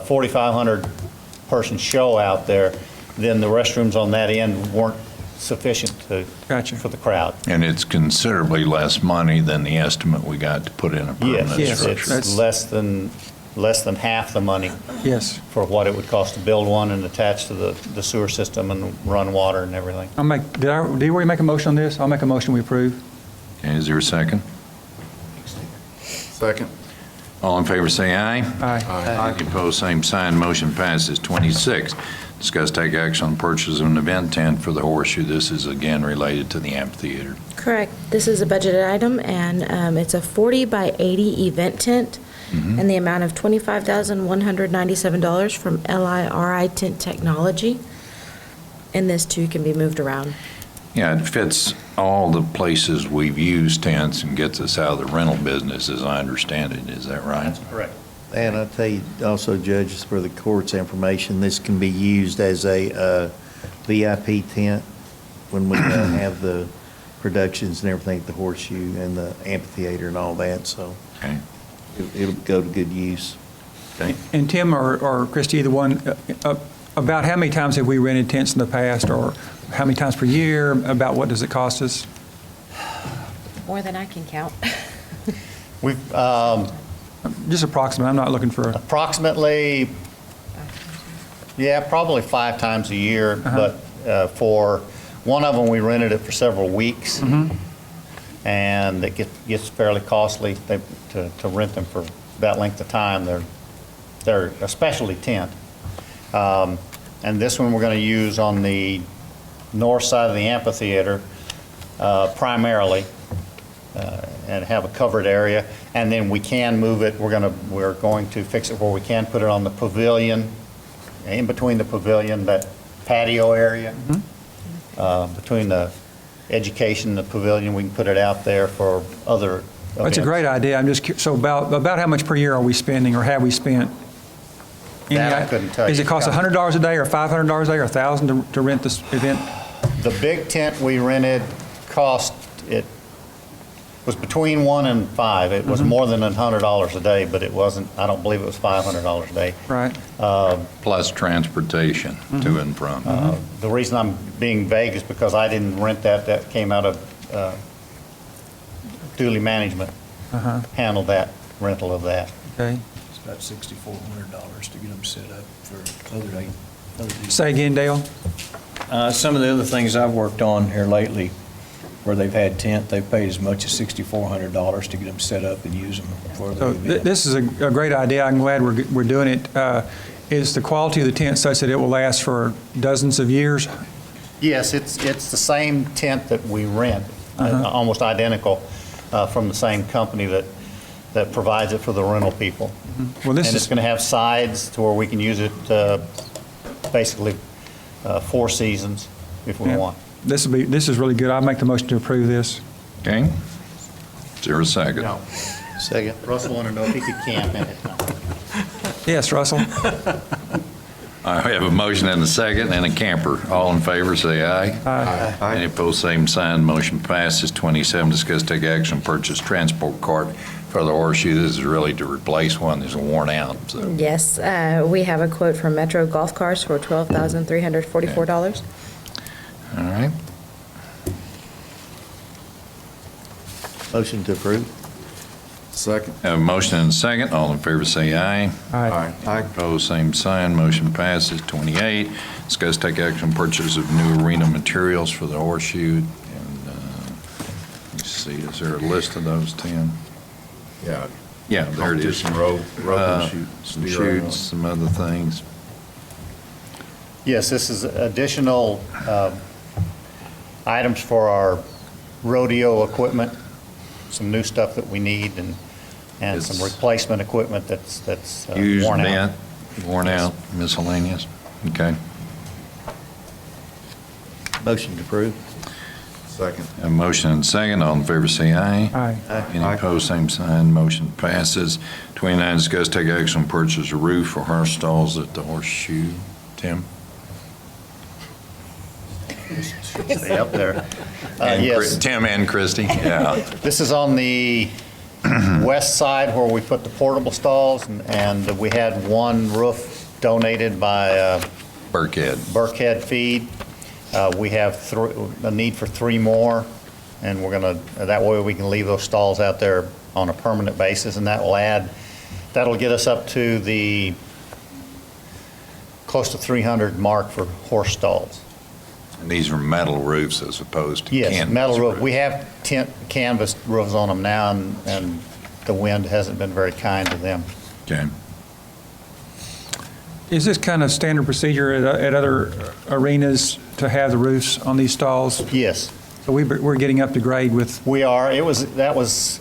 4,500 person show out there, then the restrooms on that end weren't sufficient for the crowd. And it's considerably less money than the estimate we got to put in a permanent Yes, structure. it's less than half the money. Yes. For what it would cost to build one and attach to the sewer system and run water and everything. Did we already make a motion on this? I'll make a motion we approve. Okay, is there a second? Second. All in favor, say aye. Aye. Any opposed, same sign. Motion passes. 26, discuss take action on purchase of an event tent for the Horseshoe. This is again related to the amphitheater. Correct. This is a budgeted item, and it's a 40 by 80 event tent in the amount of $25,197 from LIRI Tent Technology. And this too can be moved around. Yeah, it fits all the places we've used tents and gets us out of the rental business, as I understand it. Is that right? That's correct. And I'll tell you also, judges, for the court's information, this can be used as a VIP tent when we have the productions and everything at the Horseshoe and the amphitheater and all that, so Okay. it'll go to good use. Okay. And Tim or Christie, either one, about how many times have we rented tents in the past, or how many times per year? About what does it cost us? More than I can count. We've Just approximately, I'm not looking for a... approximately, probably 5 times a year, but for one of them, we rented it for several weeks, and it gets fairly costly to rent them for that length of time. They're a specialty tent. And this one we're going to use on the north side of the amphitheater primarily, and have a covered area. And then we can move it. We're going to fix it where we can put it on the pavilion, in between the pavilion, that patio area, between the education and the pavilion. We can put it out there for other events. That's a great idea. I'm just, so about how much per year are we spending, or have we spent? That I couldn't tell you. Does it cost $100 a day, or $500 a day, or $1,000 to rent this event? The big tent we rented was between $1 and $5. It was more than $100 a day, but it wasn't, I don't believe it was $500 a day. Right. Plus transportation to and from. The reason I'm being vague is because I didn't rent that. That came out of Dooley Management, handled that, rental of that. Okay. It's about $6,400 to get them set up for other days. Say again, Dale? Some of the other things I've worked on here lately, where they've had tent, they've paid as much as $6,400 to get them set up and use them for the So event. this is a great idea. I'm glad we're doing it. Is the quality of the tent such that it will last for dozens of years? Yes, it's the same tent that we rent, almost identical, from the same company that provides it for the rental people. Well, this And it's is, going to have sides to where we can use it basically 4 seasons if we Yeah. want. this is really good. I'll make the motion to approve this. Okay. Is there a second? No. Second. Russell wanted to know if he could camp in it. Yes, Russell? I have a motion and a second and a camper. All in favor, say aye. Aye. Any opposed, same sign. Motion passes. 27, discuss take action, purchase transport cart for the Horseshoe. This is really to replace one that's worn out, so. Yes, we have a quote from Metro Golf Cars for $12,344. All right. Motion to approve. Second. Have a motion and a second. All in favor, say aye. Aye. Opposed, same sign. Motion passes. 28, discuss take action, purchase of new arena materials for the Horseshoe. And let's see, is there a list of those, Tim? Yeah. Yeah, there it is. Competition rope and shoot, steer Shoots, some other things. Yes, this is additional items for our rodeo equipment, some new stuff that we need, and some replacement equipment that's Used, worn out. bent, worn out, miscellaneous. Okay. Motion to approve. Second. A motion and a second. All in favor, say aye. Aye. Any opposed, same sign. Motion passes. 29, discuss take action on purchase a roof for horse stalls at the Horseshoe. Tim? Stay up there. And Yes. Tim and Christie, yeah. This is on the west side where we put the portable stalls, and we had one roof donated by Burkhead Feed. We have a need for 3 more, and we're going to, that way we can leave those stalls out there on a permanent basis, and that'll get us up to the close to 300 mark for horse stalls. And these are metal roofs as opposed to Yes, canvas metal roof. roofs. We have canvas roofs on them now, and the wind hasn't been very kind to them. Okay. Is this kind of standard procedure at other arenas to have the roofs on these stalls? Yes. So we're getting up to grade with... We are. That was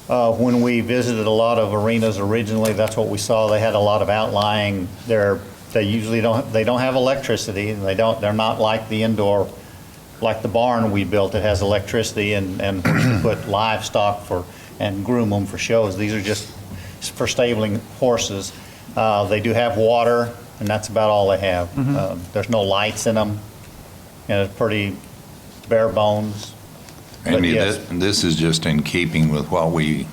when we visited a lot of arenas originally, that's what we saw. They had a lot of outlying. They usually don't have electricity, and they're not like the indoor, like the barn we built that has electricity and where you can put livestock and groom them for shows. These are just for stabling horses. They do have water, and that's about all they have. There's no lights in them, and it's pretty bare bones. But Andy, yes. this is just in keeping with what we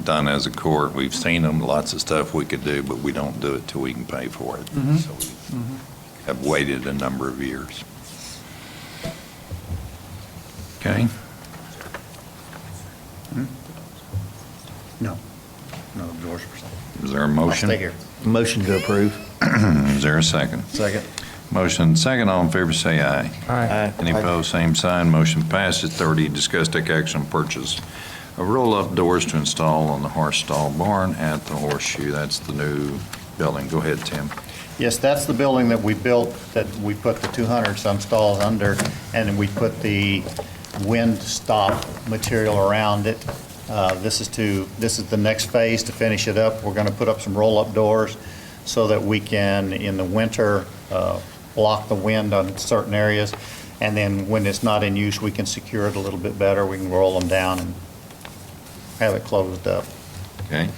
done as a court. We've seen them, lots of stuff we could do, but we don't do it till we can pay for it. So we have waited a number of years. Okay. No doors. Is there a motion? I'll stay here. Motion to approve. Is there a second? Second. Motion second. All in favor, say aye. Aye. Any opposed, same sign. Motion passes. 30, discuss take action on purchase of roll-up doors to install on the horse stall barn at the Horseshoe. That's the new building. Go ahead, Tim. Yes, that's the building that we built, that we put the 200-some stalls under, and then we put the wind stop material around it. This is the next phase to finish it up. We're going to put up some roll-up doors so that we can, in the winter, block the wind on certain areas, and then when it's not in use, we can secure it a little bit better. We can roll them down and have it closed up. Okay.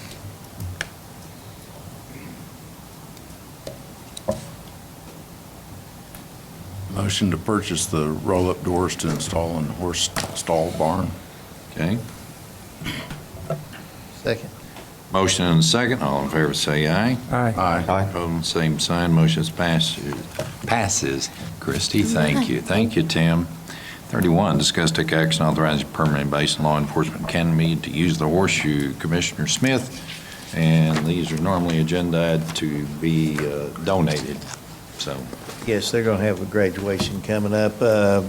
Motion to purchase the roll-up doors to install in the horse stall barn. Okay. Second. Motion and a second. All in favor, say aye. Aye. Aye. Opposed, same sign. Motion passes. Christie, thank you. Thank you, Tim. 31, discuss take action authorizing permanent base and law enforcement academy to use the Horseshoe, Commissioner Smith. And these are normally agendaed to be donated. So, Yes, they're going to have a graduation coming up on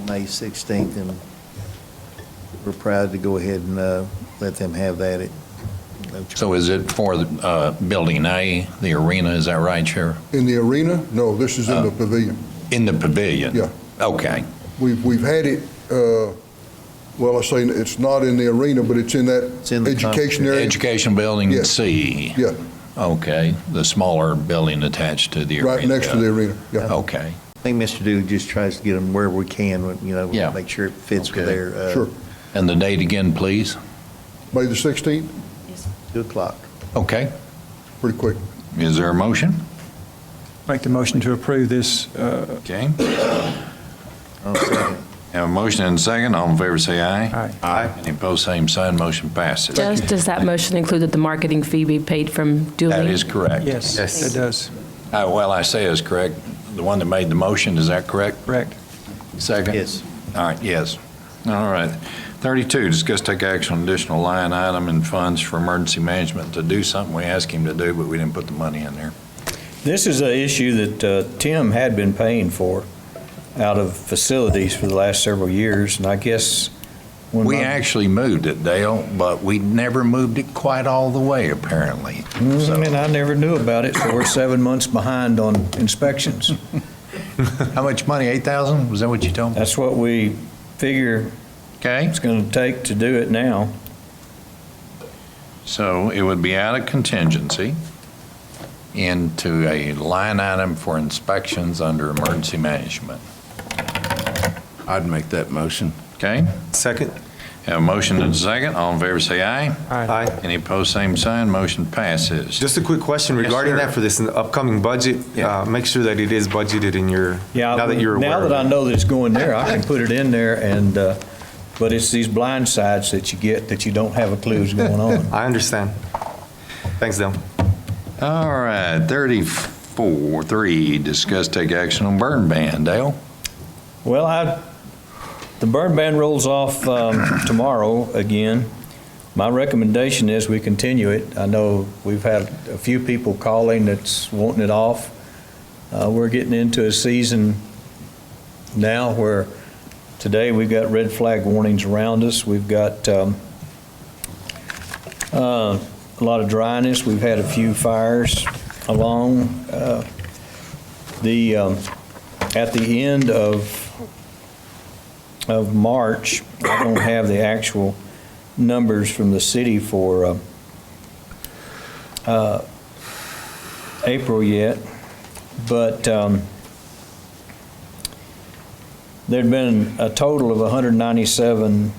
May 16th, and we're proud to go ahead and let them have that. so is it for the Building A, the arena, is that right, Sheriff? In the arena? No, this is in the pavilion. In the pavilion? Yeah. Okay. We've had it, well, I say it's not in the arena, but it's in that education area. Education building Yes. C? Yeah. Okay, the smaller building attached to the arena? Right next to the arena, yeah. Okay. I think Mr. Dooley just tries to get them where we can, Yeah. make sure it fits with Okay. their. Sure. And the date again, please? May the 16th? 2 o'clock. Okay. Pretty quick. Is there a motion? Make the motion to approve this. Okay. I'll second. Have a motion and a second. All in favor, say aye. Aye. Aye. Any opposed, same sign. Motion passes. Does that motion include that the marketing fee be paid from Dooley? That is correct. Yes, it does. Well, I say is correct. The one that made the motion, is that correct? Correct. Second? Yes. All right, yes. All right. 32, discuss take action on additional line item and funds for emergency management to do something we asked him to do, but we didn't put the money in there. This is an issue that Tim had been paying for out of facilities for the last several years, and I guess when We actually moved it, Dale, but we never moved it quite all the way, apparently. And I never knew about it, so we're 7 months behind on inspections. How much money, 8,000? Was that what you told me? That's what we figure it's going to take to do it now. So it would be out of contingency into a line item for inspections under emergency management. I'd make that motion. Okay? Second. Have a motion and a second. All in favor, say aye. Aye. Any opposed, same sign. Motion passes. Just a quick question regarding sir. that for this upcoming budget. Make sure that it is budgeted in your, now that you're aware Now of that I it. know that it's going there, I can put it in there, and, but it's these blind sides that you get that you don't have a clue is going on. I understand. Thanks, Dale. All right, 34-3, discuss take action on burn ban. Dale? Well, the burn ban rolls off tomorrow again. My recommendation is we continue it. I know we've had a few people calling that's wanting it off. We're getting into a season now where today we've got red flag warnings around us. We've got a lot of dryness. We've had a few fires along. At the end of March, I don't have the actual numbers from the city for April yet, but there'd been a total of 197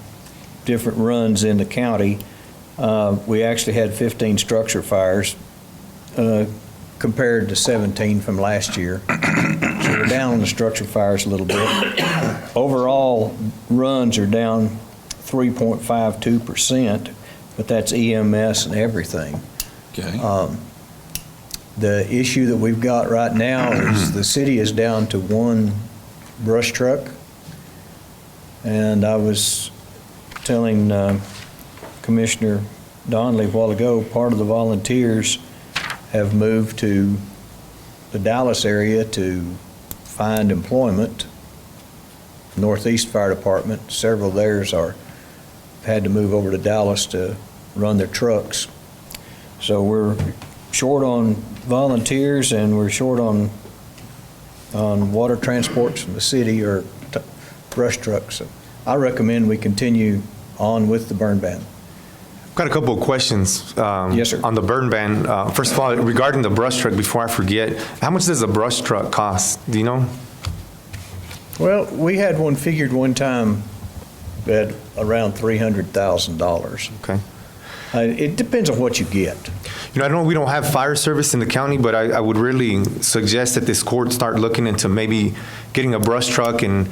different runs in the county. We actually had 15 structure fires compared to 17 from last year. So we're down on the structure fires a little bit. Overall, runs are down 3.52%, but that's EMS and everything. Okay. The issue that we've got right now is the city is down to one brush truck. And I was telling Commissioner Donnelly a while ago, part of the volunteers have moved to the Dallas area to find employment. Northeast Fire Department, several of theirs had to move over to Dallas to run their trucks. So we're short on volunteers and we're short on water transports from the city or brush trucks. So I recommend we continue on with the burn ban. I've got a couple of questions. Yes, sir. On the burn ban. First of all, regarding the brush truck, before I forget, how much does a brush truck cost? Do you know? Well, we had one figured one time at around $300,000. Okay. It depends on what you get. I know we don't have fire service in the county, but I would really suggest that this court start looking into maybe getting a brush truck and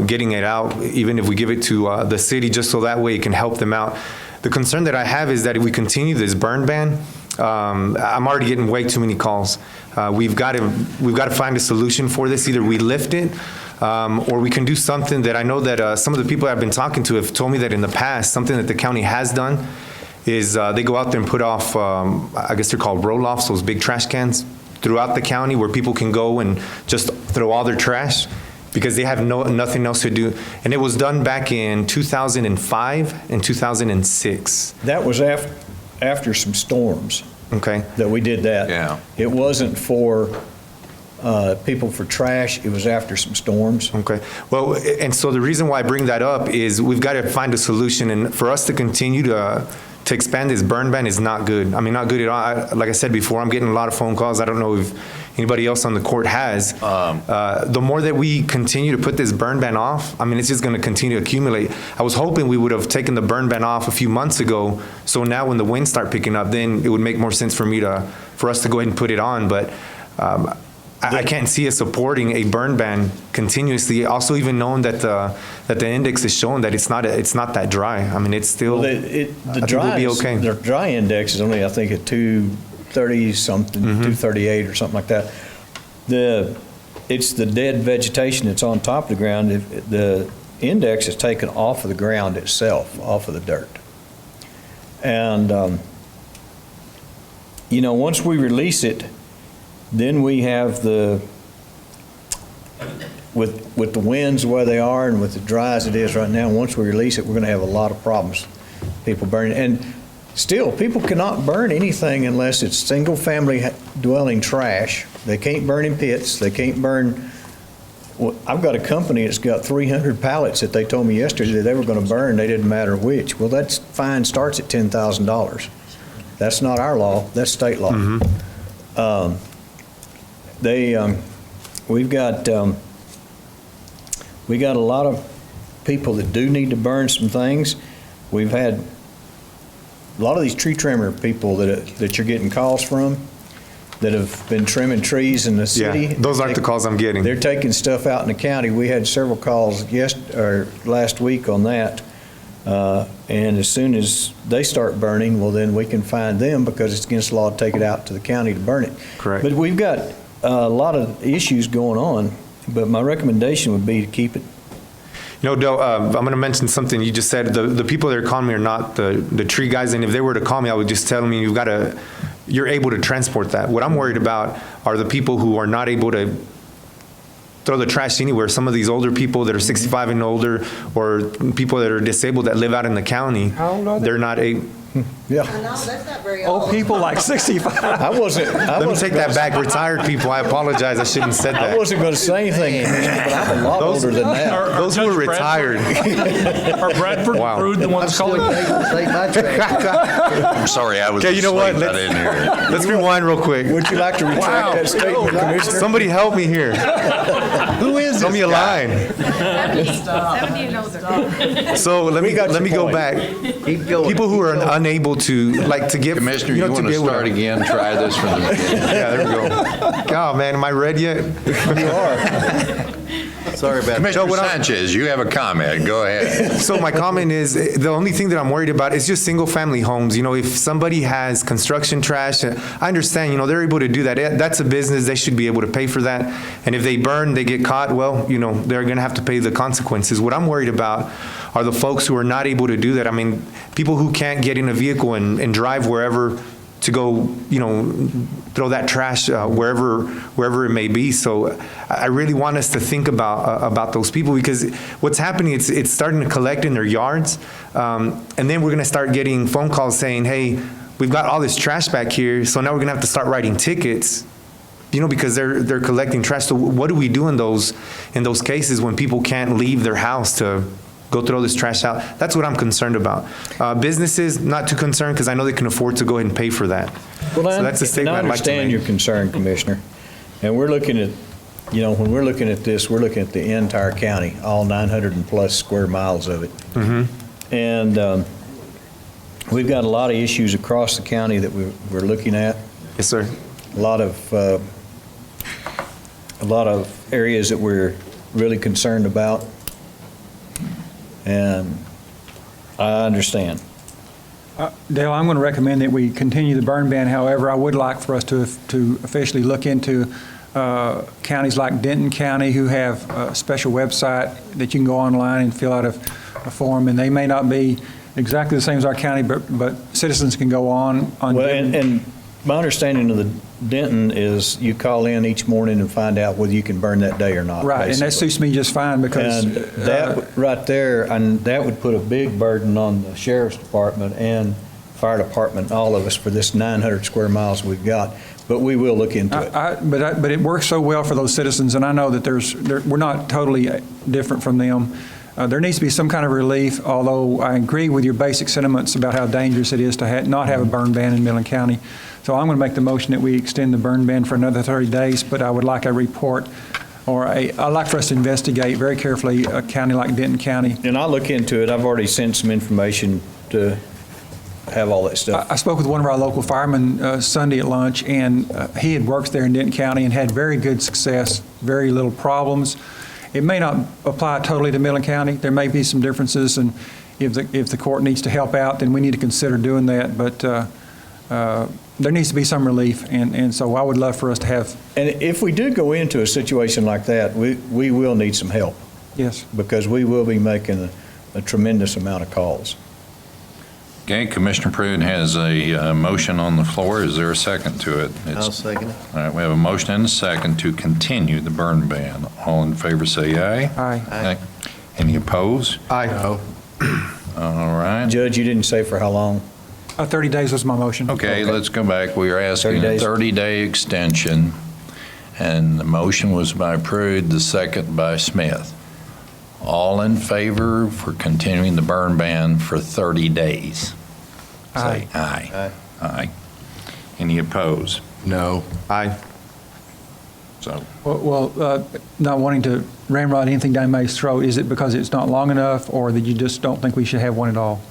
getting it out, even if we give it to the city, just so that way it can help them out. The concern that I have is that if we continue this burn ban, I'm already getting way too many calls. We've got to find a solution for this. Either we lift it, or we can do something that I know that some of the people I've been talking to have told me that in the past, something that the county has done is they go out there and put off, I guess they're called roll-offs, those big trash cans, throughout the county where people can go and just throw all their trash because they have nothing else to do. And it was done back in 2005 and 2006. That was after some storms. Okay. That we did that. Yeah. It wasn't for people for trash, it was after some storms. Okay. Well, and so the reason why I bring that up is we've got to find a solution, and for us to continue to expand this burn ban is not good. I mean, not good at all. Like I said before, I'm getting a lot of phone calls. I don't know if anybody else on the court has. The more that we continue to put this burn ban off, I mean, it's just going to continue to accumulate. I was hoping we would have taken the burn ban off a few months ago, so now when the winds start picking up, then it would make more sense for us to go ahead and put it on. But I can't see us supporting a burn ban continuously. Also, even knowing that the index is showing that it's not that dry. I mean, it's still. Well, I think we'll be okay. The dry index is only, I think, at 230 something, 238 or something like that. It's the dead vegetation that's on top of the ground. The index is taken off of the ground itself, off of the dirt. And once we release it, then we have with the winds where they are and with the dry as it is right now, once we release it, we're going to have a lot of problems. People burning. And still, people cannot burn anything unless it's single-family dwelling trash. They can't burn in pits. They can't burn. Well, I've got a company that's got 300 pallets that they told me yesterday that they were going to burn. They didn't matter which. Well, that fine starts at $10,000. That's not our law. That's state law. We got a lot of people that do need to burn some things. We've had a lot of these tree trimmer people that you're getting calls from that have been trimming trees in the city. Yeah, those aren't the calls I'm getting. They're taking stuff out in the county. We had several calls last week on that. And as soon as they start burning, well, then we can find them because it's against the law to take it out to the county to burn it. Correct. But we've got a lot of issues going on, but my recommendation would be to keep it. Del, I'm going to mention something you just said. The people that are calling me are not the tree guys, and if they were to call me, I would just tell them you're able to transport that. What I'm worried about are the people who are not able to throw the trash anywhere. Some of these older people that are 65 and older, or people that are disabled that live out in the county, they're not able. Yeah. No, that's not very old. People like 65. I wasn't. Let me take that back. Retired people. I apologize. I shouldn't have said that. I wasn't going to say anything, but I'm a lot older than that. Those who are retired. Are Bradford and Brood the ones calling? I'm sorry, I was Okay, you know what? asleep. I didn't hear it. Let's rewind real quick. Would you like to retract that statement, Commissioner? Somebody help me here. Who is Tell this me a guy? line. 70 and older. So let me go back. People who are unable to get. Commissioner, you want to start again? Try this from the beginning. Yeah, there we go. God, man, am I ready yet? You are. Sorry about that. Commissioner Sanchez, you have a comment. Go ahead. So my comment is, the only thing that I'm worried about is just single-family homes. If somebody has construction trash, I understand, they're able to do that. That's a business. They should be able to pay for that. And if they burn, they get caught, well, they're going to have to pay the consequences. What I'm worried about are the folks who are not able to do that. I mean, people who can't get in a vehicle and drive wherever to go, throw that trash wherever it may be. So I really want us to think about those people, because what's happening, it's starting to collect in their yards, and then we're going to start getting phone calls saying, hey, we've got all this trash back here, so now we're going to have to start writing tickets, because they're collecting trash. So what do we do in those cases when people can't leave their house to go throw this trash out? That's what I'm concerned about. Businesses, not too concerned, because I know they can afford to go ahead and pay for that. Well, so that's a statement I'd like to make. I understand your concern, Commissioner. And we're looking at, when we're looking at this, we're looking at the entire county, all 900 and plus square miles of it. Mm-hmm. And we've got a lot of issues across the county that we're looking at. Yes, sir. A lot of areas that we're really concerned about. And I understand. Dale, I'm going to recommend that we continue the burn ban. However, I would like for us to officially look into counties like Denton County, who have a special website that you can go online and fill out a form, and they may not be exactly the same as our county, but citizens can go on. Well, and my understanding of Denton is you call in each morning and find out whether you can burn that day or not. Right, and that basically. suits me just fine because. And that right there, and that would put a big burden on the sheriff's department and fire department, all of us, for this 900 square miles we've got. But we will look into it. But it works so well for those citizens, and I know that we're not totally different from them. There needs to be some kind of relief, although I agree with your basic sentiments about how dangerous it is to not have a burn ban in Midland County. So I'm going to make the motion that we extend the burn ban for another 30 days, but I would like a report, or I'd like for us to investigate very carefully a county like Denton County. And I'll look into it. I've already sent some information to have all that stuff. I spoke with one of our local firemen Sunday at lunch, and he had worked there in Denton County and had very good success, very little problems. It may not apply totally to Midland County. There may be some differences, and if the court needs to help out, then we need to consider doing that. But there needs to be some relief, and so I would love for us to have. And if we do go into a situation like that, we will need some help. Yes. Because we will be making a tremendous amount of calls. Okay, Commissioner Prude has a motion on the floor. Is there a second to it? I'll second it. All right, we have a motion and a second to continue the burn ban. All in favor say aye. Aye. Aye. Any opposed? Aye. No. All right. Judge, you didn't say for how long? 30 days was my motion. Okay, let's go back. We are asking 30 a days. 30-day extension, and the motion was by Prude, the second by Smith. All in favor for continuing the burn ban for 30 days? Say aye. Aye. Aye. Any opposed? No. Aye. So, Well, not wanting to ramrod anything down May's throat, is it because it's not long enough, or that you just don't think we should have one at all?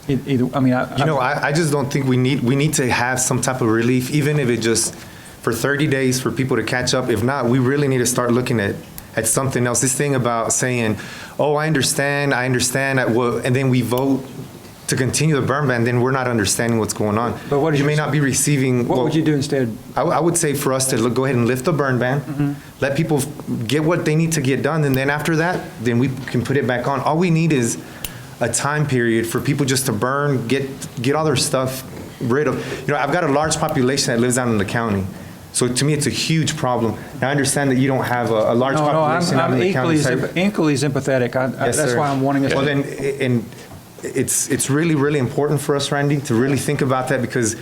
Either, I mean, I just don't think we need to have some type of relief, even if it just for 30 days for people to catch up. If not, we really need to start looking at something else. This thing about saying, oh, I understand, and then we vote to continue the burn ban, then we're not understanding what's going on. But what you may not be receiving. What would you do instead? I would say for us to go ahead and lift the burn ban, let people get what they need to get done, and then after that, then we can put it back on. All we need is a time period for people just to burn, get all their stuff rid of. I've got a large population that lives out in the county. So to me, it's a huge problem. Now, I understand that you don't have a large population out in the county. I'm equally as empathetic. Yes, that's sir. why I'm wanting us Well, to. then, and it's really, really important for us, Randy, to really think about that, because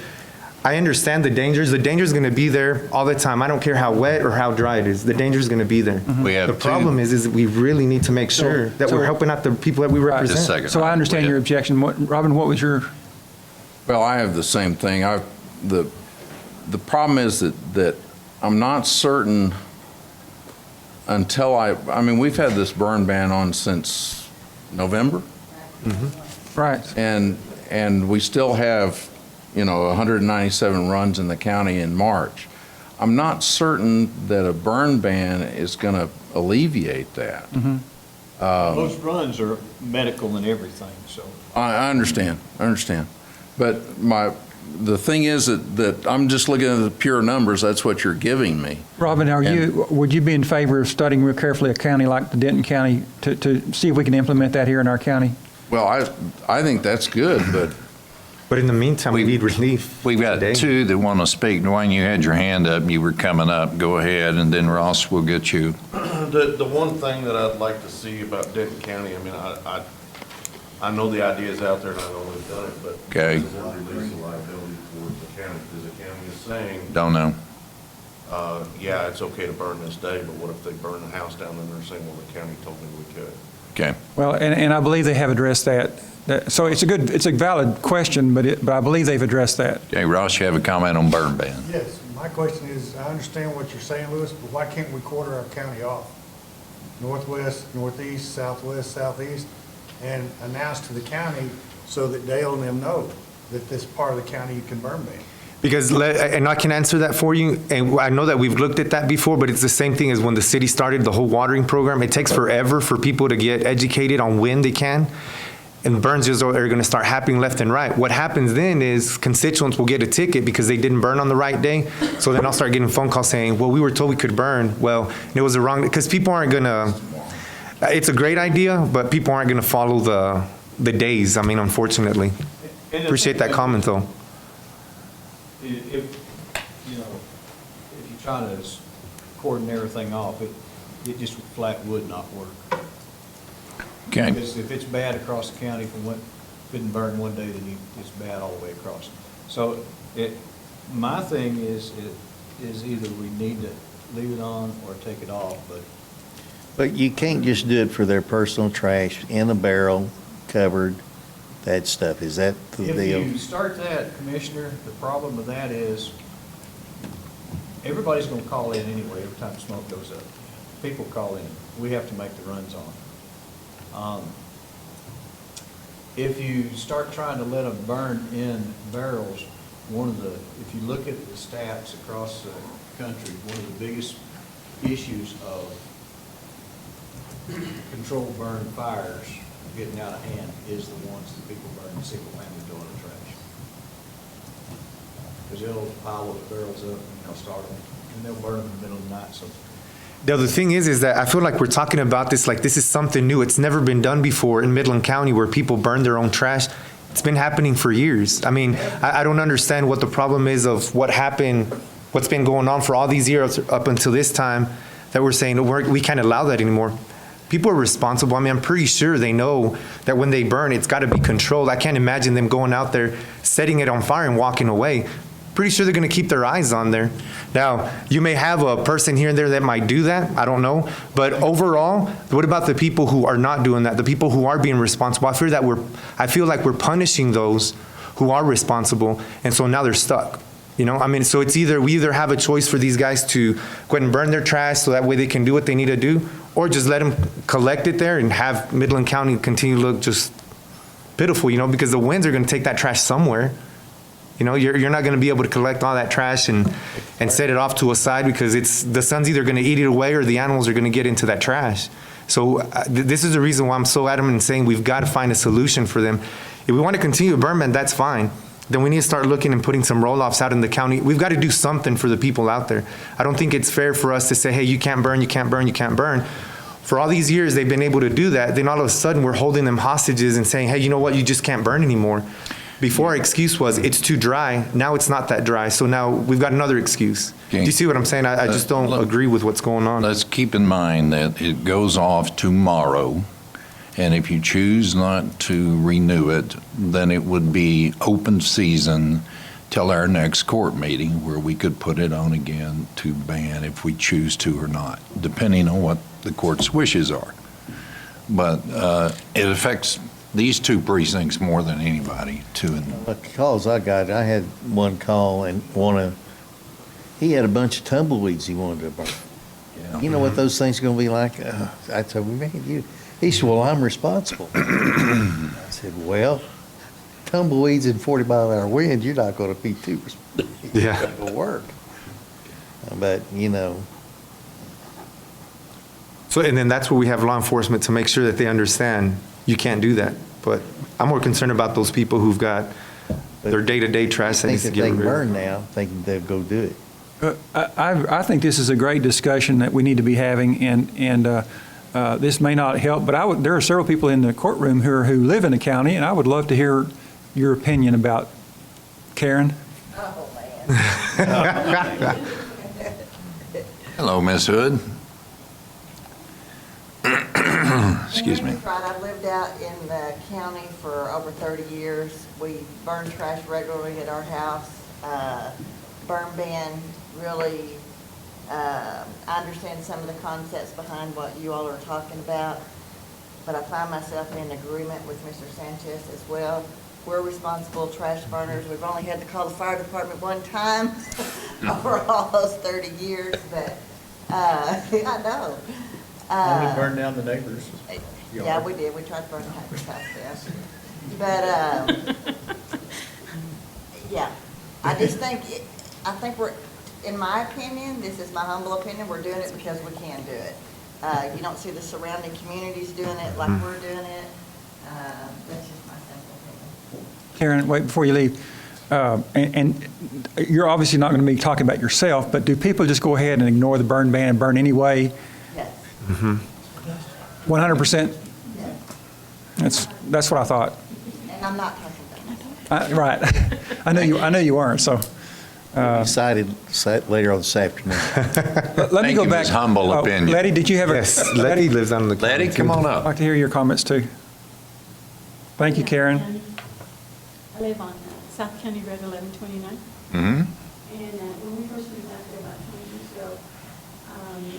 I understand the dangers. The danger is going to be there all the time. I don't care how wet or how dry it is. The danger is going to be there. We have the problem is we really need to make sure that we're helping out the people that we represent. just a second. So I understand your objection. Robin, what was your? Well, I have the same thing. The problem is that I'm not certain until I mean, we've had this burn ban on since November. Right. And we still have, 197 runs in the county in March. I'm not certain that a burn ban is going to alleviate that. Those runs are medical and everything, so. I understand. But the thing is that I'm just looking at the pure numbers. That's what you're giving me. Robin, would you be in favor of studying real carefully a county like the Denton County to see if we can implement that here in our county? Well, I think that's good, but in the meantime, we need relief. We've got two that want to speak. Dwayne, you had your hand up. You were coming up. Go ahead, and then Ross will get you. The one thing that I'd like to see about Denton County, I mean, I know the idea is out there and I know we've done it, but Okay. does it release the liability towards the county? Because the county is saying, Don't know. yeah, it's okay to burn this day, but what if they burn the house down and they're saying, well, the county told me we could? Okay. Well, and I believe they have addressed that. So it's a valid question, but I believe they've addressed that. Okay, Ross, you have a comment on burn ban? Yes, my question is, I understand what you're saying, Louis, but why can't we quarter our county off? Northwest, northeast, southwest, southeast, and announce to the county so that Dale and them know that this part of the county you can burn ban. Because, and I can answer that for you, and I know that we've looked at that before, but it's the same thing as when the city started the whole watering program. It takes forever for people to get educated on when they can, and burns just are going to start happening left and right. What happens then is constituents will get a ticket because they didn't burn on the right day, so then I'll start getting phone calls saying, well, we were told we could burn. Well, it was the wrong, because people aren't going to, it's a great idea, but people aren't going to follow the days, I mean, unfortunately. Appreciate that comment, though. try to cordon everything off, it just flat would not work. Okay. Because if it's bad across the county from what, if it didn't burn one day, then it's bad all the way across. So my thing is either we need to leave it on or take it off, But you can't just do it for their personal trash in a barrel, covered, that stuff. Is that the deal? if you start that, Commissioner, the problem with that is everybody's gonna call in anyway every time smoke goes up. People call in. We have to make the runs on. If you start trying to let them burn in barrels, if you look at the stats across the country, one of the biggest issues of controlled burn fires getting out of hand is the ones that people burn in single-family dwelling trash. Because they'll pile those barrels up and they'll start them, and they'll burn them in the middle of the night, so. The other thing is that I feel like we're talking about this like this is something new. It's never been done before in Midland County where people burn their own trash. It's been happening for years. I mean, I don't understand what the problem is of what happened, what's been going on for all these years up until this time that we're saying we can't allow that anymore. People are responsible. I mean, I'm pretty sure they know that when they burn, it's got to be controlled. I can't imagine them going out there, setting it on fire and walking away. Pretty sure they're going to keep their eyes on there. Now, you may have a person here and there that might do that. I don't know. But overall, what about the people who are not doing that, the people who are being responsible? I feel like we're punishing those who are responsible, and so now they're stuck. You know, I mean, so it's we either have a choice for these guys to go ahead and burn their trash so that way they can do what they need to do, or just let them collect it there and have Midland County continue to look just pitiful, you know, because the winds are going to take that trash somewhere. You know, you're not going to be able to collect all that trash and set it off to a side because the sun's either going to eat it away or the animals are going to get into that trash. So this is the reason why I'm so adamant in saying we've got to find a solution for them. If we want to continue to burn, man, that's fine. Then we need to start looking and putting some roll-offs out in the county. We've got to do something for the people out there. I don't think it's fair for us to say, hey, you can't burn, you can't burn, you can't burn. For all these years, they've been able to do that. Then all of a sudden, we're holding them hostages and saying, hey, you know what, you just can't burn anymore. Before, our excuse was, it's too dry. Now it's not that dry. So now we've got another excuse. Okay. Do you see what I'm saying? I just don't agree with what's going on. Let's keep in mind that it goes off tomorrow, and if you choose not to renew it, then it would be open season till our next court meeting where we could put it on again to ban if we choose to or not, depending on what the court's wishes are. But it affects these two precincts more than anybody, The calls I got, I had one call and he had a bunch of tumbleweeds he wanted to burn. Yeah. You know what those things are going to be like? I told him, man, he said, well, I'm responsible. I said, well, tumbleweeds in 40-mile-an-hour wind, you're not going to be too responsible. Yeah. It's not going to work. But, you know. So, and then that's where we have law enforcement to make sure that they understand you can't do that. But I'm more concerned about those people who've got their day-to-day trash that I needs think to if get they rid can of. burn now, they'll go do it. I think this is a great discussion that we need to be having, and this may not help, but there are several people in the courtroom who live in the county, and I would love to hear your opinion about Karen. Oh, man. Hello, Ms. Hood. Excuse me. That's right. I've lived out in the county for over 30 years. We burn trash regularly at our house. Burn ban really, I understand some of the concepts behind what you all are talking about, but I find myself in agreement with Mr. Sanchez as well. We're responsible trash burners. We've only had to call the fire department one time over all those 30 years, but I know. Only burn down the neighbors. Yeah, we did. We tried to burn the neighbor's house down. But, yeah, I think we're, in my opinion, this is my humble opinion, we're doing it because we can do it. You don't see the surrounding communities doing it like we're doing it. That's just my simple opinion. Karen, wait, before you leave, and you're obviously not going to be talking about yourself, but do people just go ahead and ignore the burn ban and burn anyway? Yes. 100%? That's what I thought. And I'm not talking about myself. Right. I know you weren't, so. Decided later on this afternoon. Let me go back. His humble opinion. Letty, did you have a? Yes, Letty lives on the county. Letty, come on I'd up. like to hear your comments too. Thank you, Karen. I live on South County Road 1129. Mm-hmm. And when we first moved out there about 20 years ago,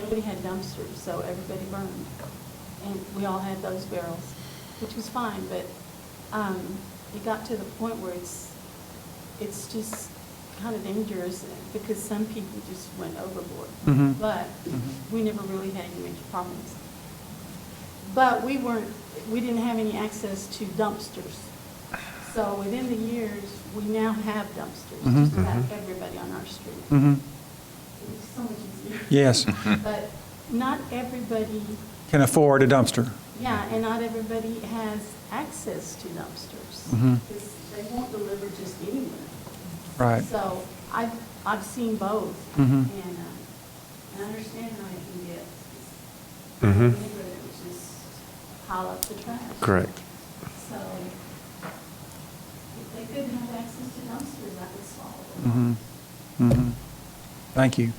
nobody had dumpsters, so everybody burned. And we all had those barrels, which was fine, but it got to the point where it's just kind of dangerous because some people just went overboard. Mhm. But we never really had any major problems. But we didn't have any access to dumpsters. So within the years, we now have dumpsters, just about everybody on our street. Mhm. It's so much easier. Yes. But not everybody, Can afford a dumpster. yeah, and not everybody has access to dumpsters. Mhm. Because they won't deliver just anywhere. Right. So I've seen both. Mhm. And I understand how it can get. Mhm. Neighborhoods just pile up the trash. Correct. So if they couldn't have access to dumpsters, that would solve it. Mhm. Mhm. Thank you.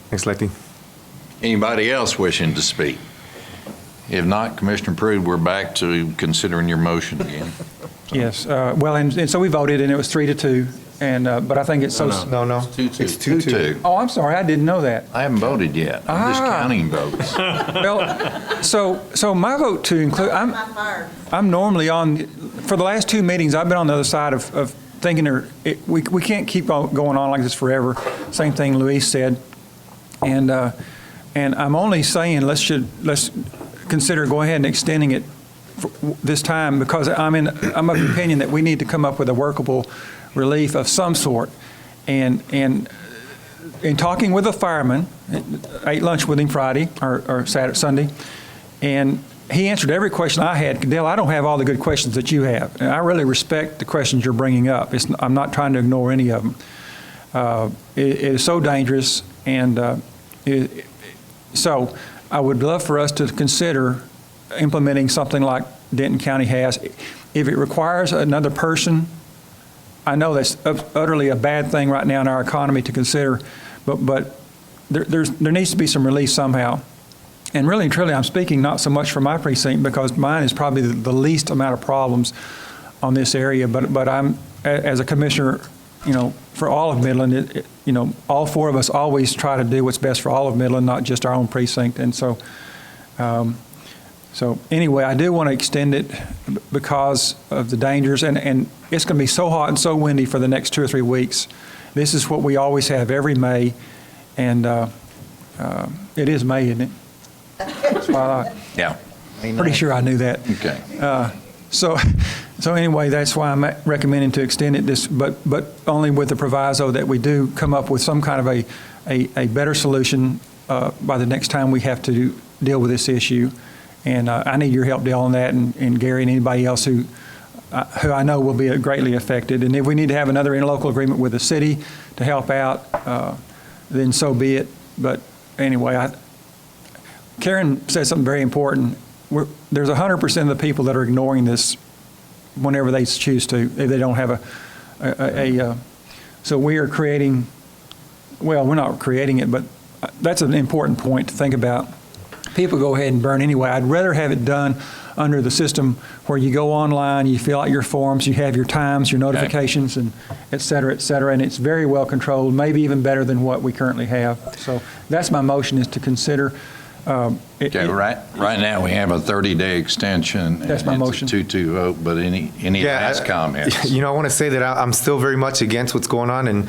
Thanks, Letty. Anybody else wishing to speak? If not, Commissioner Prude, we're back to considering your motion again. Yes. Well, and so we voted, and it was 3-2. And but I think it's so. No. It's 2-2. Oh, I'm sorry. I didn't know that. I haven't voted yet. I'm just Ah. counting votes. Well, so my vote to include, I'm normally on, for the last 2 meetings, I've been on the other side of thinking we can't keep on going on like this forever. Same thing Luis said. And I'm only saying let's consider going ahead and extending it for this time because I'm of the opinion that we need to come up with a workable relief of some sort. And in talking with a fireman, ate lunch with him Friday or Saturday, Sunday, and he answered every question I had. Dale, I don't have all the good questions that you have, and I really respect the questions you're bringing up. I'm not trying to ignore any of them. It is so dangerous, and so I would love for us to consider implementing something like Denton County has. If it requires another person, I know that's utterly a bad thing right now in our economy to consider, but there needs to be some relief somehow. And really and truly, I'm speaking not so much for my precinct because mine is probably the least amount of problems on this area, but I'm, as a commissioner, for all of Midland, all four of us always try to do what's best for all of Midland, not just our own precinct. And so, anyway, I do want to extend it because of the dangers, and it's going to be so hot and so windy for the next 2 or 3 weeks. This is what we always have every May, and it is May, isn't it? That's why Yeah. pretty sure I knew that. Okay. So anyway, that's why I'm recommending to extend it but only with the proviso that we do come up with some kind of a better solution by the next time we have to deal with this issue. And I need your help, Dale, on that, and Gary and anybody else who I know will be greatly affected. And if we need to have another interlocal agreement with the city to help out, then so be it. But anyway, Karen said something very important. There's 100% of the people that are ignoring this whenever they choose to, if they don't have so we are creating, well, we're not creating it, but that's an important point to think about. People go ahead and burn anyway. I'd rather have it done under the system where you go online, you fill out your forms, you have your times, your notifications, and et cetera, and it's very well controlled, maybe even better than what we currently have. So that's my motion, is to consider. Right now, we have a 30-day extension. That's my motion. It's a 2-2 vote, but any last comments? I want to say that I'm still very much against what's going on, and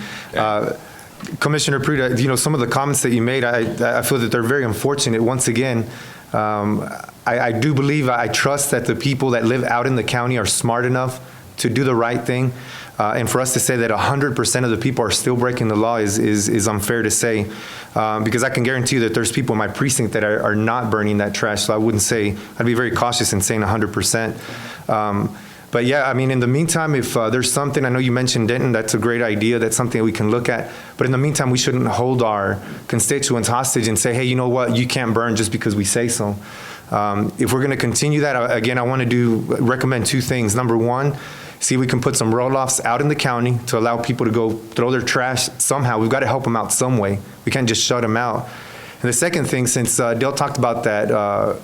Commissioner Prude, some of the comments that you made, I feel that they're very unfortunate. Once again, I do believe, I trust that the people that live out in the county are smart enough to do the right thing. And for us to say that 100% of the people are still breaking the law is unfair to say, because I can guarantee you that there's people in my precinct that are not burning that trash. So I wouldn't say, I'd be very cautious in saying 100%. But yeah, in the meantime, if there's something, I know you mentioned Denton, that's a great idea. That's something that we can look at. But in the meantime, we shouldn't hold our constituents hostage and say, hey, you know what, you can't burn just because we say so. If we're going to continue that, again, I want to recommend 2 things. Number one see if we can put some roll-offs out in the county to allow people to go throw their trash somehow. We've got to help them out some way. We can't just shut them out. And the second thing, since Dale talked about that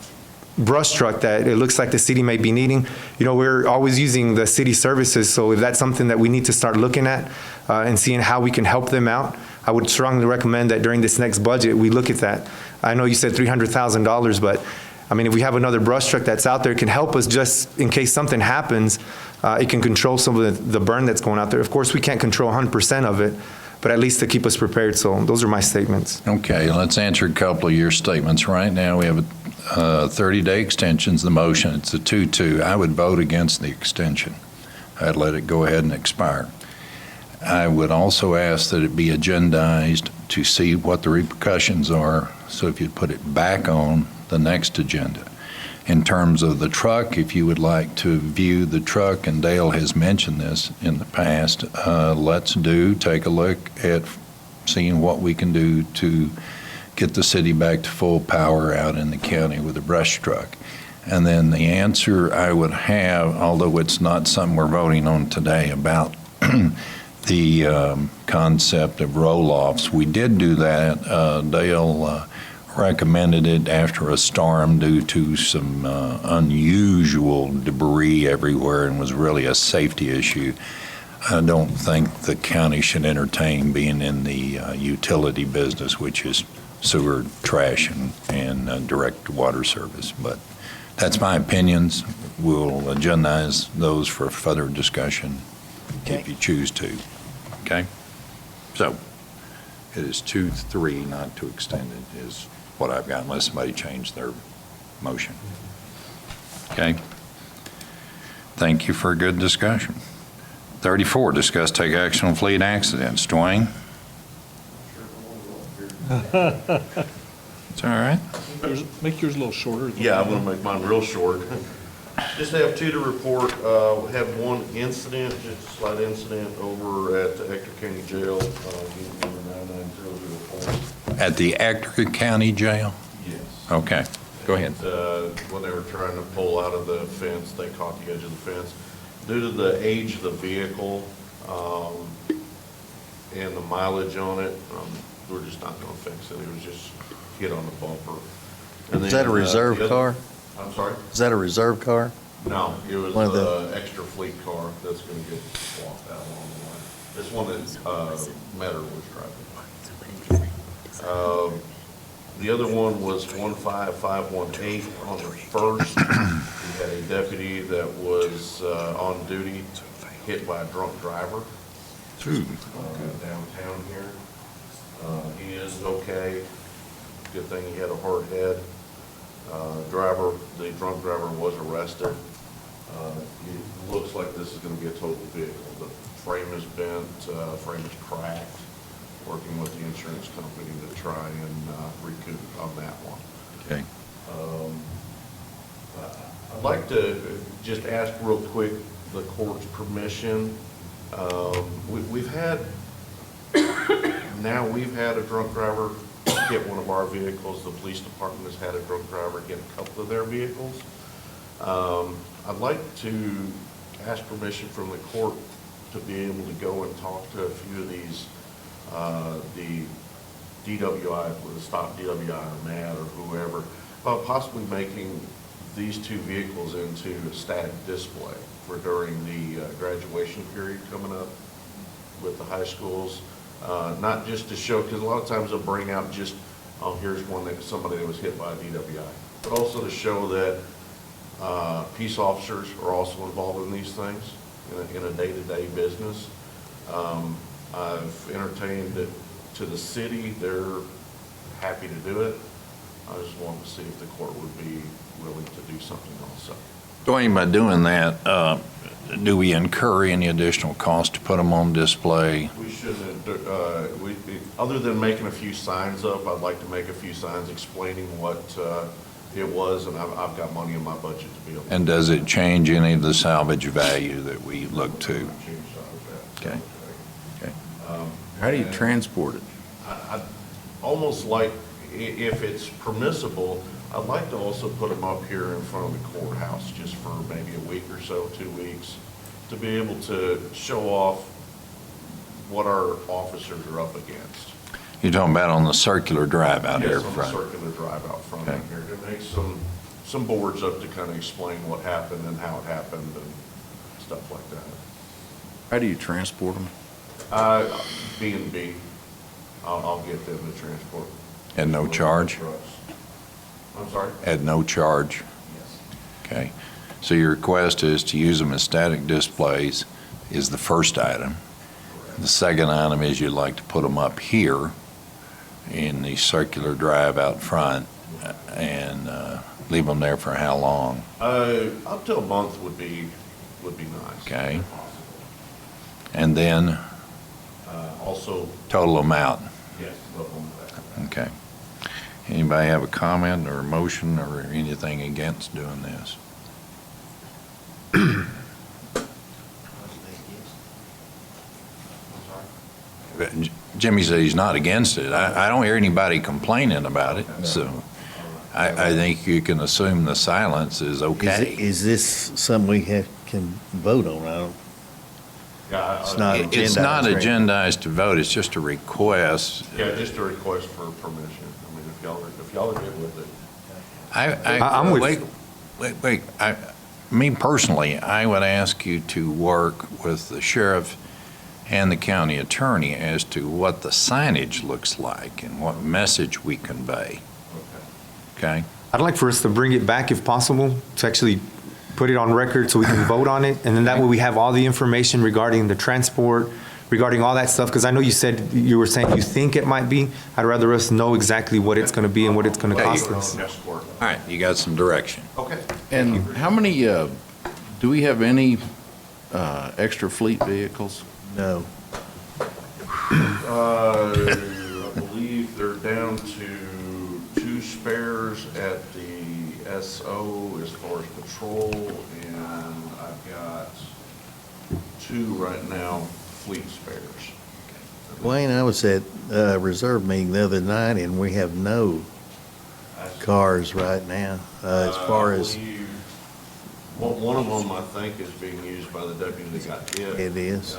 brush truck that it looks like the city may be needing, we're always using the city services, so if that's something that we need to start looking at and seeing how we can help them out, I would strongly recommend that during this next budget, we look at that. I know you said $300,000, but I mean, if we have another brush truck that's out there, it can help us just in case something happens. It can control some of the burn that's going out there. Of course, we can't control 100% of it, but at least to keep us prepared. So those are my statements. Okay, let's answer a couple of your statements. Right now, we have a 30-day extensions. The motion, it's a 2-2. I would vote against the extension. I'd let it go ahead and expire. I would also ask that it be agendized to see what the repercussions are, so if you'd put it back on the next agenda. In terms of the truck, if you would like to view the truck, and Dale has mentioned this in the past, let's take a look at seeing what we can do to get the city back to full power out in the county with a brush truck. And then the answer I would have, although it's not something we're voting on today, about the concept of roll-offs. We did do that. Dale recommended it after a storm due to some unusual debris everywhere, and was really a safety issue. I don't think the county should entertain being in the utility business, which is sewer, trash, and direct water service. But that's my opinions. We'll agendize those for further discussion if you choose to. Okay? So it is 2-3, not to extend it, is what I've got, unless somebody changed their motion. Okay? Thank you for a good discussion. 34, discuss take action on fleet accidents. Dwayne? It's all right. Make yours a little shorter. Yeah, I'm gonna make mine real short. Just have two to report. We had one incident, just a slight incident over at the Ector County Jail, unit number 99004. At the Ector County Jail? Yes. Okay, go ahead. When they were trying to pull out of the fence, they caught the edge of the fence. Due to the age of the vehicle, and the mileage on it, we're just not gonna fix it. It was just hit on the bumper. And Is that a reserve car? I'm sorry? Is that a reserve car? No, it was One of the extra fleet car that's gonna get swapped out along the way. This one that, Metter was driving. The other one was 15518 on the first. We had a deputy that was, on duty, hit by a drunk driver, downtown here. He is okay. Good thing he had a hard head. The drunk driver was arrested. It looks like this is going to be a total vehicle. The frame is bent, frame is cracked. Working with the insurance company to try and recoup on that one. Okay. I'd like to just ask real quick the court's permission. We've had a drunk driver hit one of our vehicles. The police department has had a drunk driver hit a couple of their vehicles. I'd like to ask permission from the court to be able to go and talk to a few of these, the DWI, the stop DWI or MAD or whoever, about possibly making these two vehicles into a static display for during the graduation period coming up with the high schools. Not just to show, because a lot of times they'll bring out just, oh, here's one that somebody that was hit by a DWI, but also to show that peace officers are also involved in these things in a day-to-day business. I've entertained it to the city. They're happy to do it. I just want to see if the court would be willing to do something also. Dwayne, by doing that, do we incur any additional cost to put them on display? We shouldn't, other than making a few signs up, I'd like to make a few signs explaining what it was, and I've got money in my budget to be able to. And does it change any of the salvage value that we look to? Okay. Okay. How do you transport it? I'd almost like, if it's permissible, I'd like to also put them up here in front of the courthouse just for maybe a week or so, 2 weeks, to be able to show off what our officers are up against. You're talking about on the circular drive out here Yes, on the front? circular drive out front Okay. out here, to make some boards up to kind of explain what happened and how it happened and stuff like that. How do you transport them? B&B, I'll get them to transport. At no charge? I'm sorry? At no charge? Yes. Okay. So your request is to use them as static displays is the first item. The second item is you'd like to put them up here in the circular drive out front and leave them there for how long? Up to a month would be nice. Okay. And then Also, total amount? yes, up on that. Okay. Anybody have a comment or a motion or anything against doing this? Jimmy said he's not against it. I don't hear anybody complaining about it, so I think you can assume the silence is okay. Is this something we can vote on? I don't, Yeah, it's not agendized. It's not right? agendized to vote, it's just a request. Yeah, just a request for permission. I mean, if y'all are good with it. I'm with- Wait. Me personally, I would ask you to work with the sheriff and the county attorney as to what the signage looks like and what message we convey. Okay? I'd like for us to bring it back if possible, to actually put it on record so we can vote on it. And then that way we have all the information regarding the transport, regarding all that stuff. Because I know you were saying you think it might be. I'd rather us know exactly what it's going to be and what it's going to cost us. All right, you got some direction. Okay. And how many, do we have any extra fleet vehicles? No. I believe they're down to 2 spares at the SO as far as patrol, and I've got 2 right now fleet spares. Wayne, I was at a reserve meeting the other night, and we have no cars right now, as far as, One of them, I think, is being used by the deputy that got hit. It is.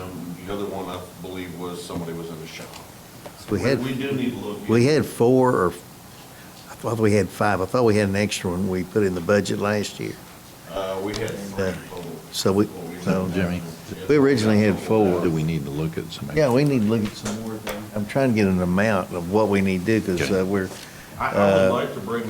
The other one, I believe, was somebody was in the shop. we had, We do need to look. we had 4, or, I thought we had 5. I thought we had an extra one we put in the budget last year. We had 3 total. So we, so Jimmy, we originally had 4. do we need to look at some? Yeah, we need to look at some more. I'm trying to get an amount of what we need to do, because we're, I would like to bring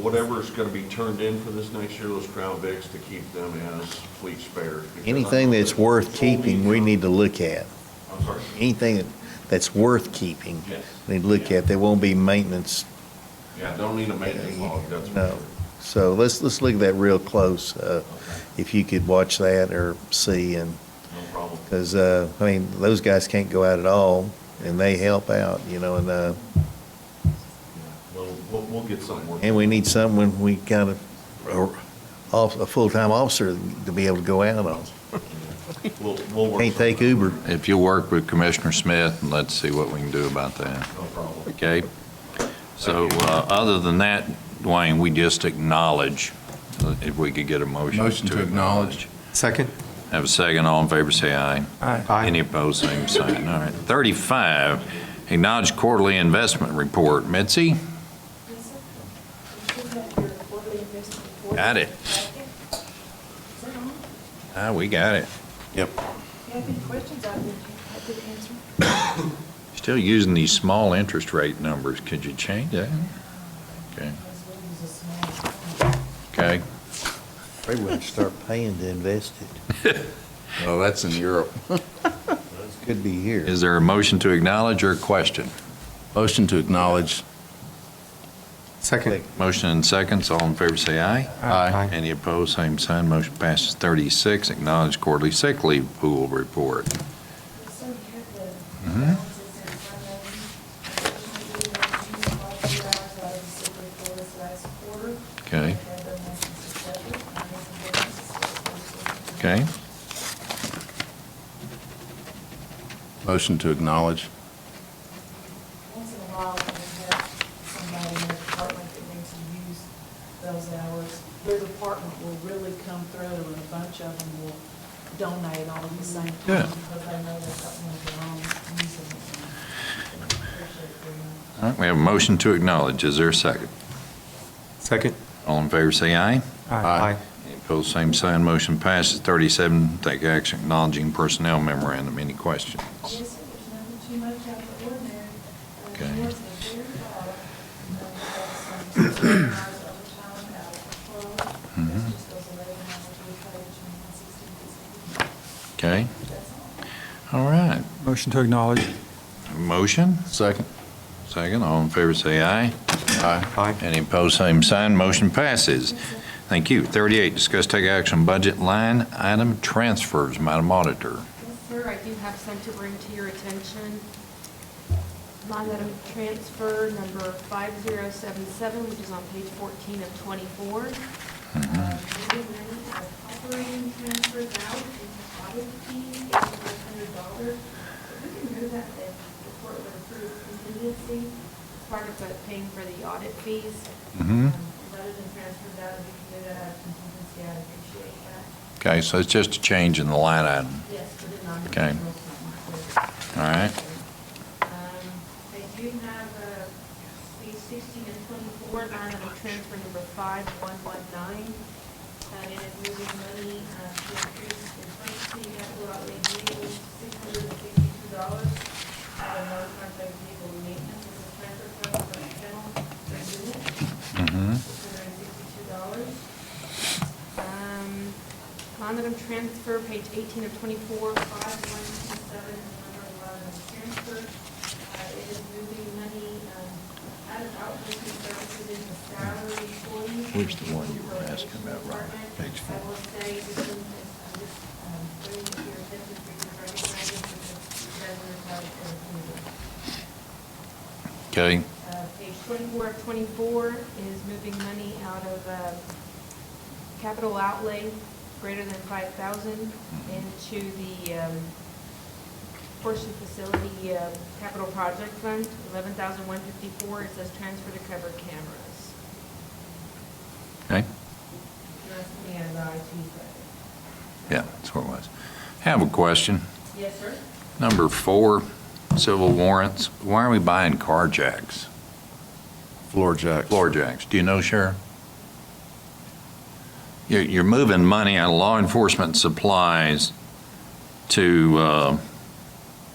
whatever's going to be turned in for this next year, those Crown Vics, to keep them as fleet spares. because anything that's worth keeping, we need to look at. I'm sorry. Anything that's worth keeping, Yes. we need to look at. There won't be maintenance. Yeah, don't need a maintenance log, that's for No. sure. So let's look at that real close. If you could watch that or see, and, No problem. because, I mean, those guys can't go out at all, and they help out, and, We'll get something worked. and we need someone, we kind of, a full-time officer to be able to go out on. We'll work. Can't take Uber. If you'll work with Commissioner Smith, and let's see what we can do about that. No problem. Okay? So, other than that, Dwayne, we just acknowledge, if we could get a motion. Motion to acknowledge. Second? Have a second, all in favor, say aye. Aye. Any opposed, same sign. All right. 35, acknowledge quarterly investment report. Mitzi? Got it. We got it. Yep. If you have any questions, I'd be happy to answer. Still using these small interest rate numbers. Could you change that? Okay. Okay. Maybe we can start paying to invest it. Well, that's in Europe. Could be here. Is there a motion to acknowledge or a question? Motion to acknowledge. Second. Motion and seconds, all in favor say aye. Aye. Any opposed, same sign, motion passes. 36, acknowledge quarterly sick leave pool report. Okay. Okay. Motion to acknowledge. Once in a while, when we have somebody in the department that needs to use those hours, their department will really come through, and a bunch of them will donate all of the same time, Good. because I know they've got one of their own using it. And I appreciate it very much. All right, we have a motion to acknowledge. Is there a second? Second. All in favor, say aye. Aye. Any opposed, same sign. Motion passes. 37, take action acknowledging personnel memorandum. Any questions? Yes, sir, there's nothing too much out of the ordinary. Okay. Yours is very thorough. We have some hours overtime out of patrol. Mhm. It just goes 11 hours a week, between 16 and 16. Okay. That's all. All right. Motion to acknowledge. Motion? Second. Second. All in favor, say aye. Aye. Aye. Any opposed, same sign. Motion passes. Thank you. 38, discuss take action budget line item transfers. Madam Auditor. Yes, sir, I do have some to bring to your attention. Line item transfer number 5077, which is on page 14 of 24. Moving money out of operating transfers out into audit fees, $8,500. If we can move that, then the court would approve contingency as part of paying for the audit fees. Mhm. Rather than transfer that, we can do that out of contingency. I'd appreciate that. Okay, so it's just a change in the line item. Yes, for the non. Okay. All right. They do have page 16 and 24, line item transfer number 5119. And it is moving money to increase in purchasing capital outlay vehicles, $662 out of non-contract vehicle maintenance. This is transfer from the channel per unit, Mhm. $662. Line item transfer, page 18 of 24, 5127, number 11 transfer. It is moving money out of outplacement services into salary employees. Where's the one you were asking about, Robert? Page I will say, this is, I'm just bringing it to your attention so you can recognize it, because it doesn't require approval. Okay. Page 24 of 24 is moving money out of capital outlay greater than 5,000 into the portion facility capital project fund, 11,154. It says transfer to cover cameras. Okay. And that's coming out of the IT fund. Yeah, that's what it was. I have a question. Yes, sir. Number 4, civil warrants. Why are we buying car jacks? Floor jacks. Floor jacks. Do you know, Sheriff? You're moving money out of law enforcement supplies to,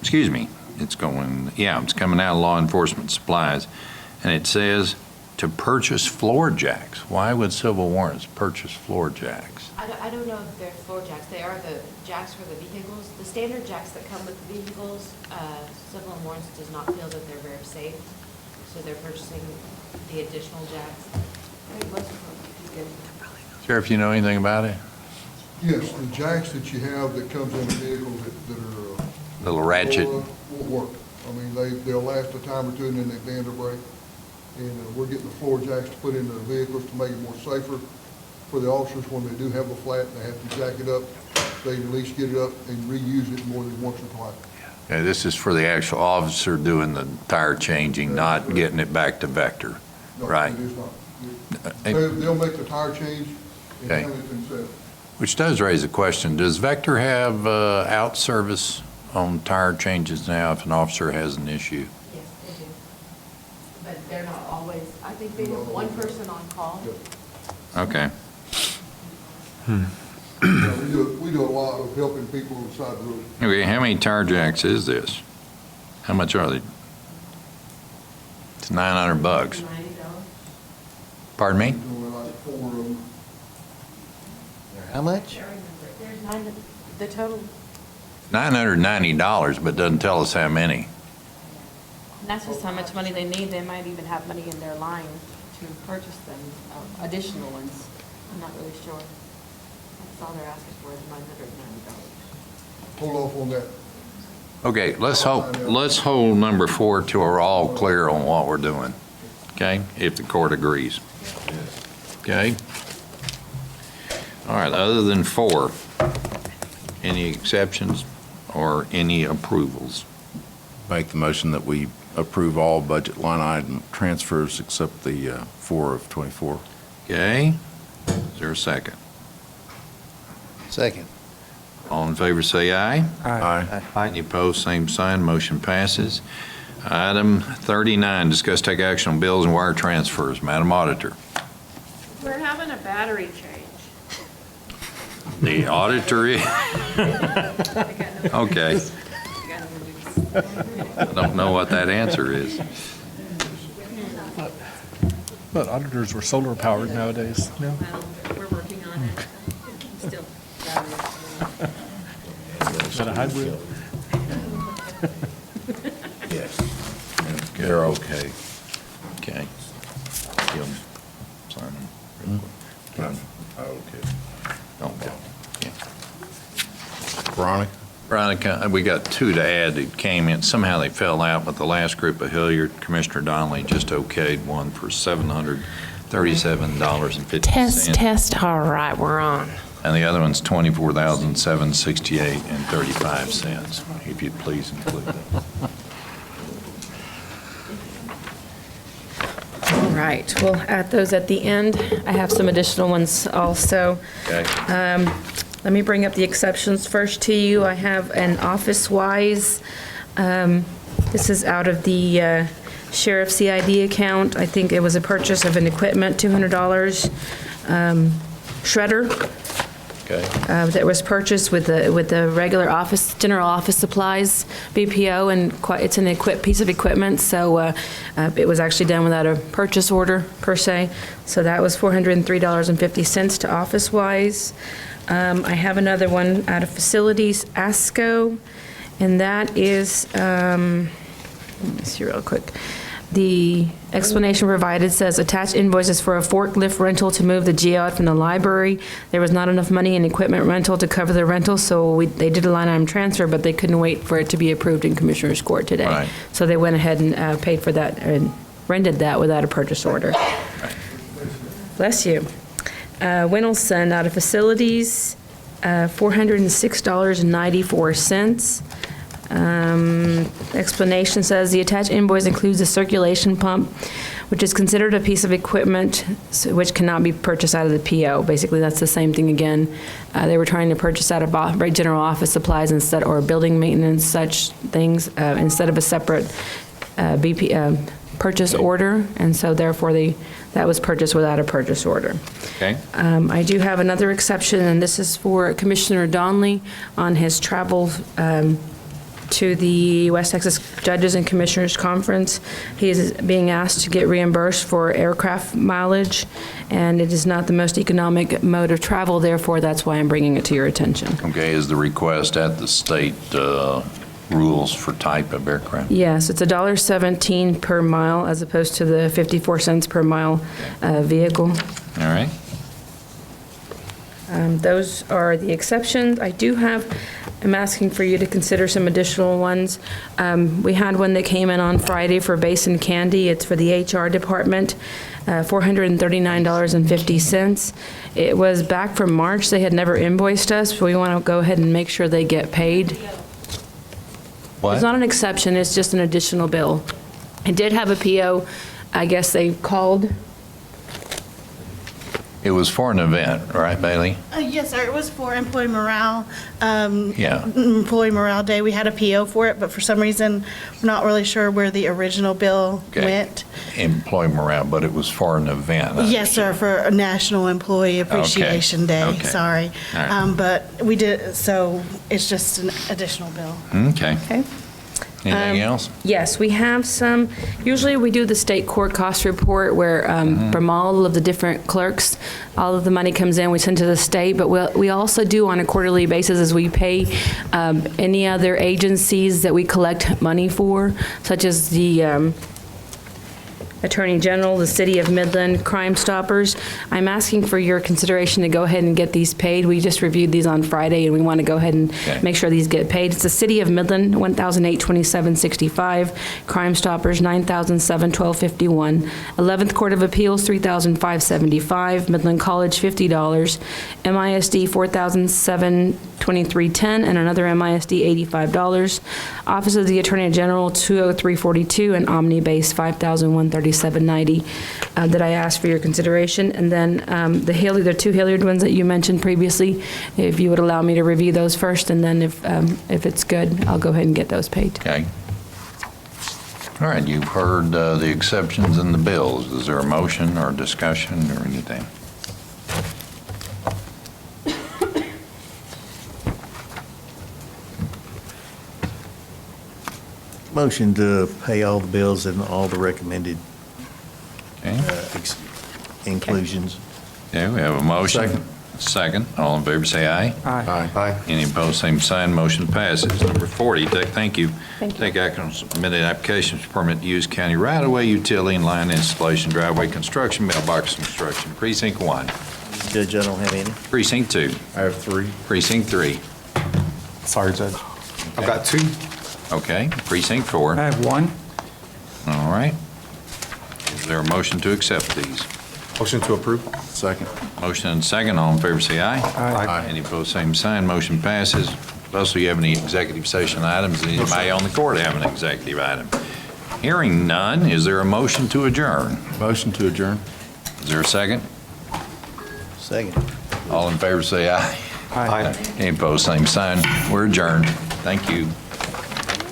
excuse me, it's coming out of law enforcement supplies, and it says to purchase floor jacks. Why would civil warrants purchase floor jacks? I don't know if they're floor jacks. They are the jacks for the vehicles. The standard jacks that come with the vehicles, civil warrants does not feel that they're very safe, so they're purchasing the additional jacks. Sheriff, you know anything about it? Yes, the jacks that you have that comes in the vehicle that are. Little ratchet. Won't work. I mean, they'll last a time or two and then they bend or break. And we're getting the floor jacks to put into the vehicles to make it more safer for the officers when they do have a flat and they have to jack it up. They can at least get it up and reuse it more than once or twice. Okay, this is for the actual officer doing the tire changing, not getting it back to Vector, No, right? it is not. They'll make the tire change and Okay. handle it themselves. Which does raise a question. Does Vector have out service on tire changes now if an officer has an issue? Yes, they do. But they're not always, I think they have one person on call. Okay. Yeah, we do a lot of helping people on the side of the road. Okay, how many tire jacks is this? How much are they? It's $900. Pardon me? Doing like 4 of them. How much? There's 9, the total, $990, but doesn't tell us how many. and that's just how much money they need. They might even have money in their line to purchase them, additional ones. I'm not really sure. That's all they're asking for is $990. Hold off on that. Okay, let's hold number 4 till we're all clear on what we're doing, okay? If the court agrees. Okay? All right, other than 4, any exceptions or any approvals? Make the motion that we approve all budget line item transfers except the 4 of 24. Okay? Is there a second? Second. All in favor, say aye. Aye. Any opposed, same sign, motion passes. Item 39, discuss take action on bills and wire transfers. Madam Auditor. We're having a battery change. The auditor is, okay. I don't know what that answer is. But auditors were solar powered nowadays. No? We're working on it. Still. Is that a hybrid? Yes. They're okay. Okay. Give them, sign them real quick. Okay. Don't bother. Yeah. Veronica? Veronica, we got two to add that came in. Somehow they fell out, but the last group of Hilliard, Commissioner Donnelly just okayed one for $737.50. Test, all right, we're on. And the other one's $24,768.35, if you'd please include that. All right, we'll add those at the end. I have some additional ones also. Okay. Let me bring up the exceptions first to you. I have an office-wise, this is out of the sheriff's CID account. I think it was a purchase of an equipment, $200 shredder. Okay. That was purchased with the regular office, general office supplies, BPO, and it's an piece of equipment, so it was actually done without a purchase order, per se. So that was $403.50 to office-wise. I have another one out of facilities, ASCO, and that is, let me see real quick. The explanation provided says attached invoices for a forklift rental to move the geode from the library. There was not enough money in equipment rental to cover the rental, so they did a line item transfer, but they couldn't wait for it to be approved in Commissioner's Court today. Right. So they went ahead and paid for that and rented that without a purchase order. Bless you. Winelson out of facilities, $406.94. Explanation says the attached invoice includes a circulation pump, which is considered a piece of equipment which cannot be purchased out of the PO. Basically, that's the same thing again. They were trying to purchase out of general office supplies instead, or building maintenance, such things, instead of a separate purchase order, and so therefore that was purchased without a purchase order. Okay. I do have another exception, and this is for Commissioner Donnelly on his travel to the West Texas Judges and Commissioners Conference. He is being asked to get reimbursed for aircraft mileage, and it is not the most economic mode of travel, therefore that's why I'm bringing it to your attention. Okay, is the request at the state rules for type of aircraft? Yes, it's $1.17 per mile as opposed to the 54 cents per mile vehicle. All right. Those are the exceptions. I'm asking for you to consider some additional ones. We had one that came in on Friday for Basin Candy. It's for the HR department, $439.50. It was back from March. They had never invoiced us, but we want to go ahead and make sure they get paid. What? It's not an exception, it's just an additional bill. It did have a PO. I guess they called. It was for an event, right, Bailey? Yes, sir, it was for employee morale. Yeah. Employee Morale Day, we had a PO for it, but for some reason, we're not really sure where the original bill Okay. went. Employee morale, but it was for an event. Yes, sir, for a National Employee Appreciation Day, Okay. sorry. All right. But we did, so it's just an additional bill. Okay. Okay. Anything else? Yes, we have some. Usually we do the state court cost report where from all of the different clerks, all of the money comes in, we send to the state, but we also do on a quarterly basis is we pay any other agencies that we collect money for, such as the Attorney General, the City of Midland, Crime Stoppers. I'm asking for your consideration to go ahead and get these paid. We just reviewed these on Friday, and we want to go ahead and make sure these get paid. It's the City of Midland, $1,827.65. Crime Stoppers, $9,712.51. 11th Court of Appeals, $3,575. Midland College, $50. MISD, $4,700. $2310, and another MISD $85. Office of the Attorney General, $20342, and Omni-Base, $5,137.90 that I asked for your consideration. And then the two Hilliard ones that you mentioned previously, if you would allow me to review those first, and then if it's good, I'll go ahead and get those paid. Okay. All right, you've heard the exceptions and the bills. Is there a motion or discussion or anything? Motion to pay all the bills and all the recommended Okay. inclusions. Okay, we have a motion. Second. Second. All in favor, say aye. Aye. Aye. Any opposed, same sign. Motion passes. Number 40, thank you. Thank you. Take action on submitted applications for permit to use county right-of-way, utility and line installation, driveway construction, mailbox construction. Precinct 1. Judge, I don't have any. Precinct 2. I have 3. Precinct 3. Sorry, Judge. I've got 2. Okay. Precinct 4. I have one. All right. Is there a motion to accept these? Motion to approve. Second. Motion and second. All in favor, say aye. Aye. Any opposed, same sign. Motion passes. Russell, you have any executive session items? Anybody on the court have an executive item? Hearing none, is there a motion to adjourn? Motion to adjourn. Is there a second? Second. All in favor, say aye. Aye. Any opposed, same sign. We're adjourned. Thank you.